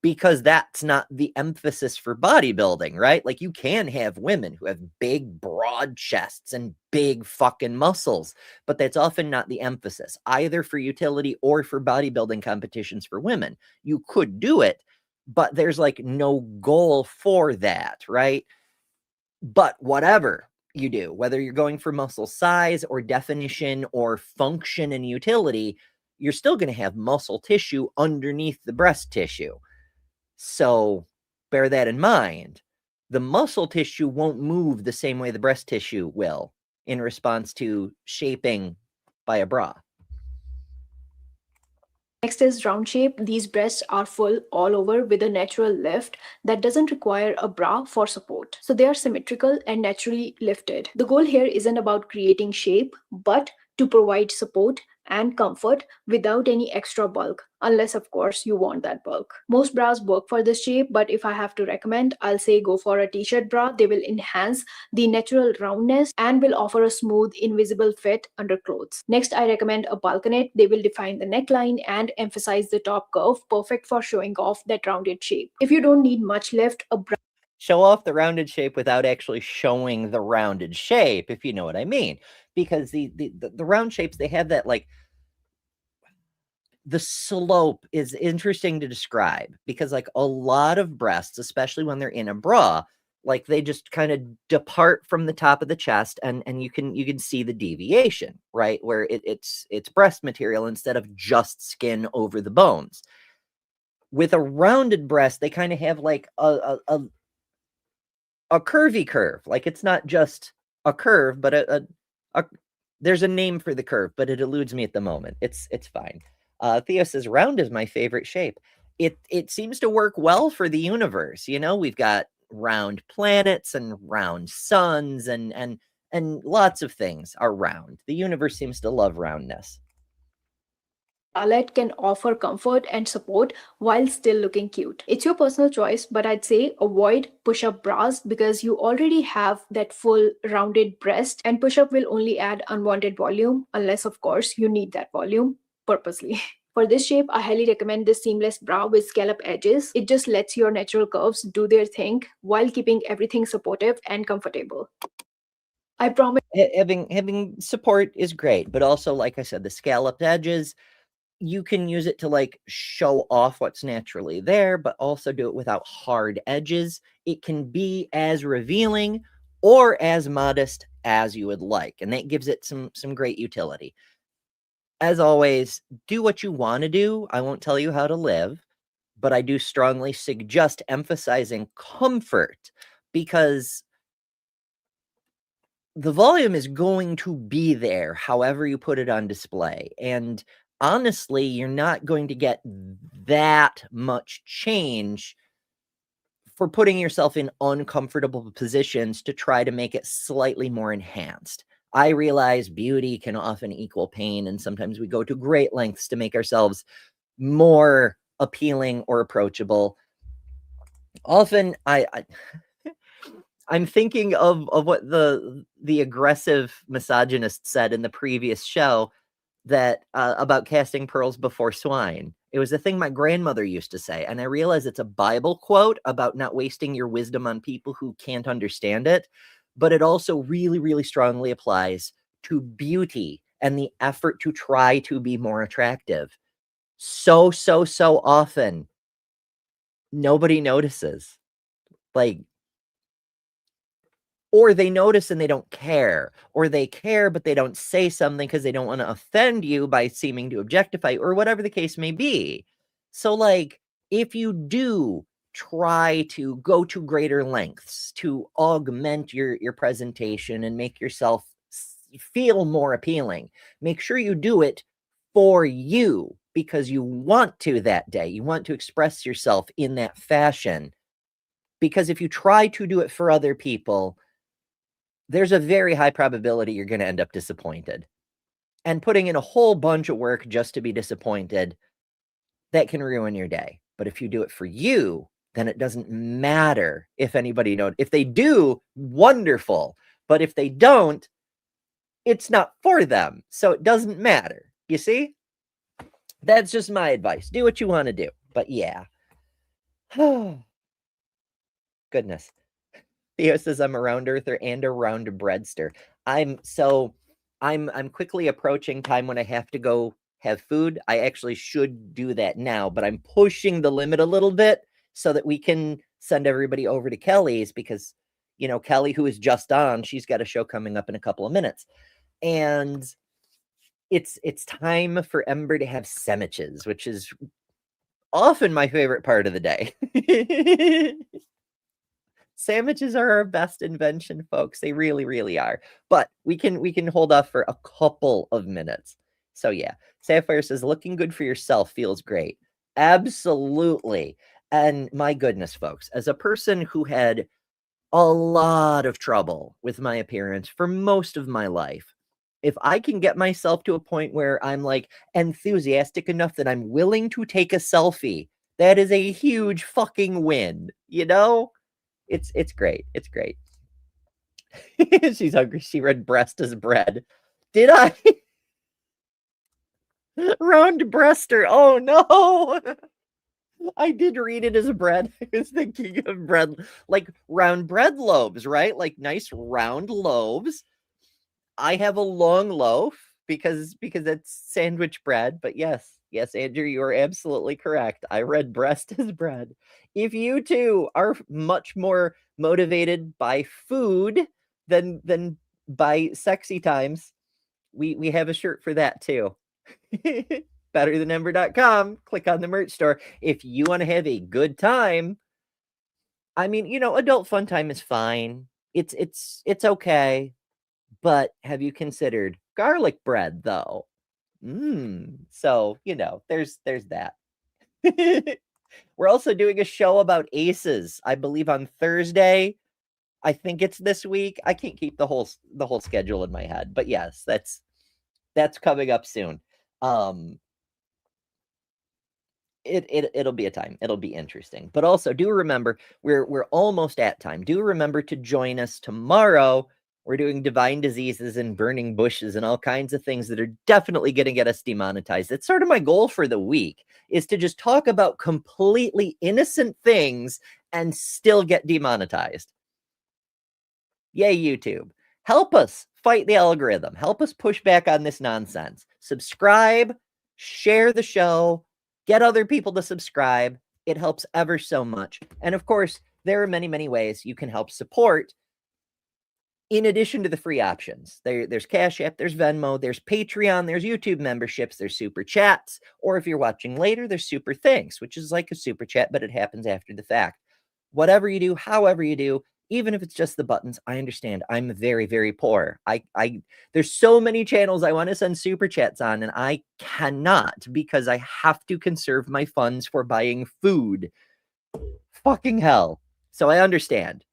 S5: because that's not the emphasis for bodybuilding, right? Like you can have women who have big, broad chests and big fucking muscles, but that's often not the emphasis, either for utility or for bodybuilding competitions for women. You could do it, but there's like no goal for that, right? But whatever you do, whether you're going for muscle size or definition or function and utility, you're still going to have muscle tissue underneath the breast tissue. So bear that in mind. The muscle tissue won't move the same way the breast tissue will in response to shaping by a bra.
S11: Next is round shape. These breasts are full all over with a natural lift that doesn't require a bra for support. So they are symmetrical and naturally lifted. The goal here isn't about creating shape, but to provide support and comfort without any extra bulk, unless of course you want that bulk. Most bras work for this shape, but if I have to recommend, I'll say go for a t-shirt bra. They will enhance the natural roundness and will offer a smooth, invisible fit under clothes. Next, I recommend a balconette. They will define the neckline and emphasize the top curve, perfect for showing off that rounded shape. If you don't need much lift, a bra
S5: show off the rounded shape without actually showing the rounded shape, if you know what I mean. Because the round shapes, they have that like, the slope is interesting to describe, because like a lot of breasts, especially when they're in a bra, like they just kind of depart from the top of the chest, and you can see the deviation, right? Where it's breast material instead of just skin over the bones. With a rounded breast, they kind of have like a curvy curve. Like it's not just a curve, but there's a name for the curve, but it eludes me at the moment. It's fine. Theo says round is my favorite shape. It seems to work well for the universe. You know, we've got round planets and round suns and lots of things are round. The universe seems to love roundness.
S11: Bralette can offer comfort and support while still looking cute. It's your personal choice, but I'd say avoid push-up bras because you already have that full rounded breast, and push-up will only add unwanted volume unless, of course, you need that volume purposely. For this shape, I highly recommend this seamless bra with scallop edges. It just lets your natural curves do their thing while keeping everything supportive and comfortable. I promise.
S5: Having support is great, but also, like I said, the scalloped edges, you can use it to like show off what's naturally there, but also do it without hard edges. It can be as revealing or as modest as you would like, and that gives it some great utility. As always, do what you want to do. I won't tell you how to live, but I do strongly suggest emphasizing comfort, because the volume is going to be there however you put it on display. And honestly, you're not going to get that much change for putting yourself in uncomfortable positions to try to make it slightly more enhanced. I realize beauty can often equal pain, and sometimes we go to great lengths to make ourselves more appealing or approachable. Often I'm thinking of what the aggressive misogynist said in the previous show, that about casting pearls before swine. It was a thing my grandmother used to say, and I realize it's a Bible quote about not wasting your wisdom on people who can't understand it, but it also really, really strongly applies to beauty and the effort to try to be more attractive. So often, nobody notices. Like, or they notice and they don't care, or they care but they don't say something because they don't want to offend you by seeming to objectify, or whatever the case may be. So, like, if you do try to go to greater lengths to augment your presentation and make yourself feel more appealing, make sure you do it for you, because you want to that day. You want to express yourself in that fashion. Because if you try to do it for other people, there's a very high probability you're going to end up disappointed. And putting in a whole bunch of work just to be disappointed, that can ruin your day. But if you do it for you, then it doesn't matter if anybody knows. If they do, wonderful. But if they don't, it's not for them. So it doesn't matter. You see? That's just my advice. Do what you want to do. But yeah. Goodness. Theo says I'm a round earther and a round breadster. I'm quickly approaching time when I have to go have food. I actually should do that now, but I'm pushing the limit a little bit so that we can send everybody over to Kelly's, because, you know, Kelly, who is just on, she's got a show coming up in a couple of minutes. And it's time for Ember to have sandwiches, which is often my favorite part of the day. Sandwiches are our best invention, folks. They really, really are. But we can hold off for a couple of minutes. So yeah, Sapphire says, looking good for yourself feels great. Absolutely. And my goodness, folks, as a person who had a lot of trouble with my appearance for most of my life, if I can get myself to a point where I'm like enthusiastic enough that I'm willing to take a selfie, that is a huge fucking win, you know? It's great. It's great. She's hungry. She read breast as bread. Did I? Round breaster. Oh no. I did read it as bread. I was thinking of bread, like round bread loaves, right? Like nice round loaves. I have a long loaf because it's sandwich bread. But yes, Andrew, you are absolutely correct. I read breast as bread. If you too are much more motivated by food than by sexy times, we have a shirt for that too. betterthanember.com, click on the merch store. If you want to have a good time, I mean, adult fun time is fine. It's okay. But have you considered garlic bread though? So, there's that. We're also doing a show about aces, I believe on Thursday. I think it's this week. I can't keep the whole schedule in my head, but yes, that's coming up soon. It'll be a time. It'll be interesting. But also do remember we're almost at time. Do remember to join us tomorrow. We're doing divine diseases and burning bushes and all kinds of things that are definitely going to get us demonetized. It's sort of my goal for the week, is to just talk about completely innocent things and still get demonetized. Yay, YouTube. Help us fight the algorithm. Help us push back on this nonsense. Subscribe, share the show, get other people to subscribe. It helps ever so much. And of course, there are many, many ways you can help support. In addition to the free options, there's Cash App, there's Venmo, there's Patreon, there's YouTube memberships, there's super chats, or if you're watching later, there's super thanks, which is like a super chat, but it happens after the fact. Whatever you do, however you do, even if it's just the buttons, I understand. I'm very, very poor. There's so many channels I want to send super chats on, and I cannot because I have to conserve my funds for buying food. Fucking hell. So I understand.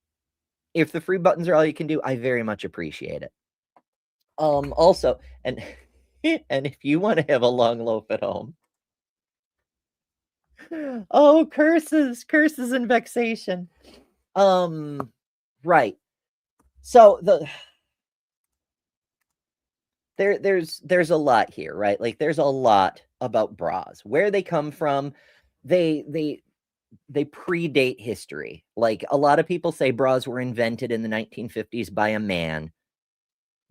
S5: If the free buttons are all you can do, I very much appreciate it. Also, and if you want to have a long loaf at home. Oh, curses and vexation. Right. So there's a lot here, right? Like there's a lot about bras, where they come from. They predate history. Like a lot of people say bras were invented in the 1950s by a man.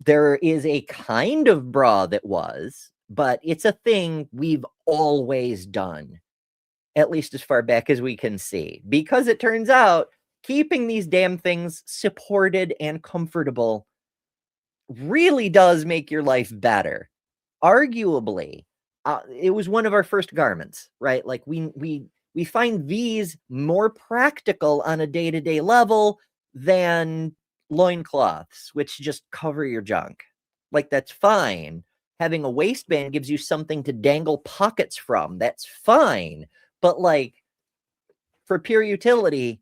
S5: There is a kind of bra that was, but it's a thing we've always done, at least as far back as we can see, because it turns out keeping these damn things supported and comfortable really does make your life better. Arguably, it was one of our first garments, right? Like we find these more practical on a day-to-day level than loincloths, which just cover your junk. Like, that's fine. Having a waistband gives you something to dangle pockets from. That's fine. But, like, for pure utility,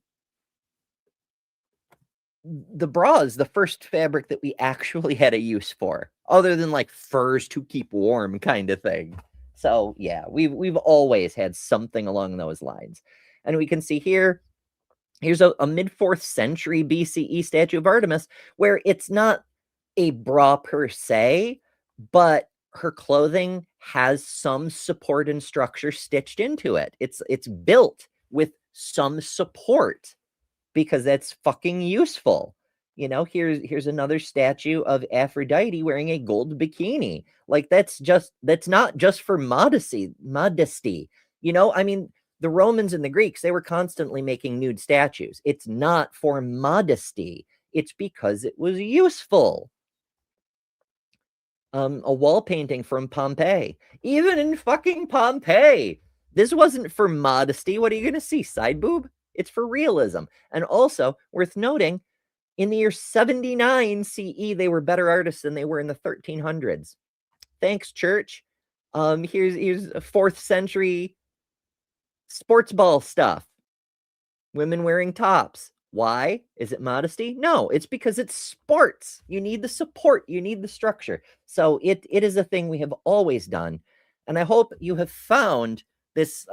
S5: the bra is the first fabric that we actually had a use for, other than, like, furs to keep warm kind of thing. So yeah, we've always had something along those lines. And we can see here's a mid-4th century BCE statue of Artemis, where it's not a bra per se, but her clothing has some support and structure stitched into it. It's built with some support because that's fucking useful. Here's another statue of Aphrodite wearing a gold bikini. Like, that's not just for modesty. I mean, the Romans and the Greeks, they were constantly making nude statues. It's not for modesty. It's because it was useful. A wall painting from Pompeii. Even in fucking Pompeii, this wasn't for modesty. What are you going to see? Side boob? It's for realism. And also, worth noting, in the year 79 CE, they were better artists than they were in the 1300s. Thanks, church. Here's a 4th century sports ball stuff. Women wearing tops. Why? Is it modesty? No, it's because it's sports. You need the support. You need the structure. So it is a thing we have always done. And I hope you have found this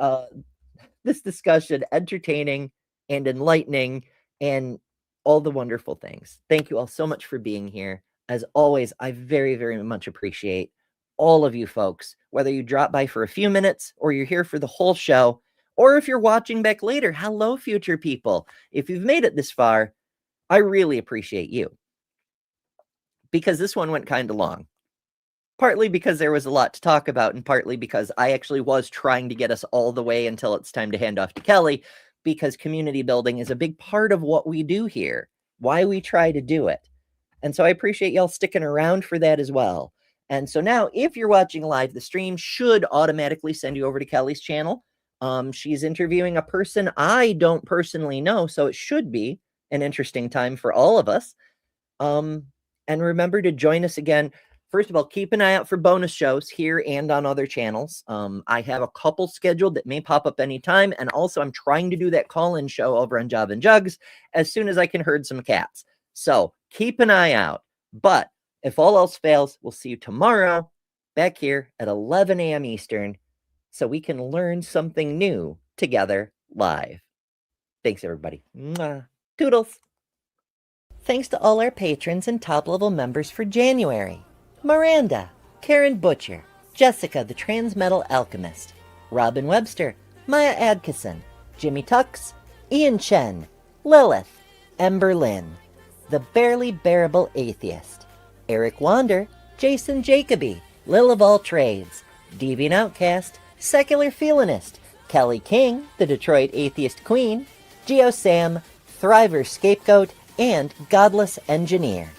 S5: discussion entertaining and enlightening and all the wonderful things. Thank you all so much for being here. As always, I very, very much appreciate all of you folks, whether you drop by for a few minutes or you're here for the whole show, or if you're watching back later. Hello, future people. If you've made it this far, I really appreciate you, because this one went kind of long. Partly because there was a lot to talk about, and partly because I actually was trying to get us all the way until it's time to hand off to Kelly, because community building is a big part of what we do here, why we try to do it. And so I appreciate y'all sticking around for that as well. And so now, if you're watching live, the stream should automatically send you over to Kelly's channel. She's interviewing a person I don't personally know, so it should be an interesting time for all of us. And remember to join us again. First of all, keep an eye out for bonus shows here and on other channels. I have a couple scheduled that may pop up anytime. And also, I'm trying to do that call-in show over on Job and Jugs as soon as I can herd some cats. So keep an eye out. But if all else fails, we'll see you tomorrow back here at 11 a.m. Eastern so we can learn something new together live. Thanks, everybody. Mwah. Toodles. Thanks to all our patrons and top-level members for January. Miranda, Karen Butcher, Jessica the Transmetal Alchemist, Robin Webster, Maya Adkison, Jimmy Tux, Ian Chen, Lilith, Ember Lynn, The Barely Bearable Atheist, Eric Wander, Jason Jacoby, Lil of All Trades, Deviant Outcast, Secular Feelinist, Kelly King, the Detroit Atheist Queen, Geo Sam, Thriver Scapegoat, and Godless Engineer.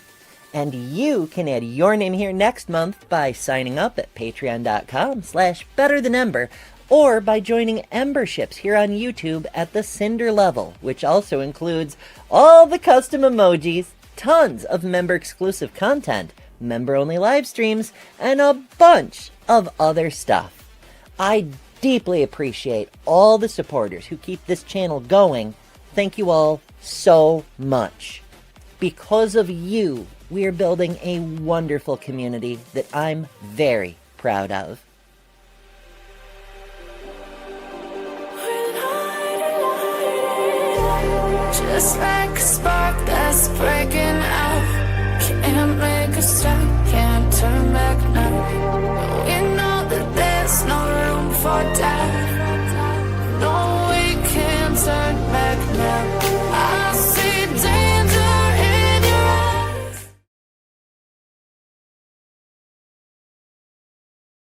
S5: And you can add your name here next month by signing up at patreon.com/betterthanember or by joining Emberships here on YouTube at the Cinder level, which also includes all the custom emojis, tons of member-exclusive content, member-only live streams, and a bunch of other stuff. I deeply appreciate all the supporters who keep this channel going. Thank you all so much. Because of you, we are building a wonderful community that I'm very proud of.
S2: Just like a spark that spreads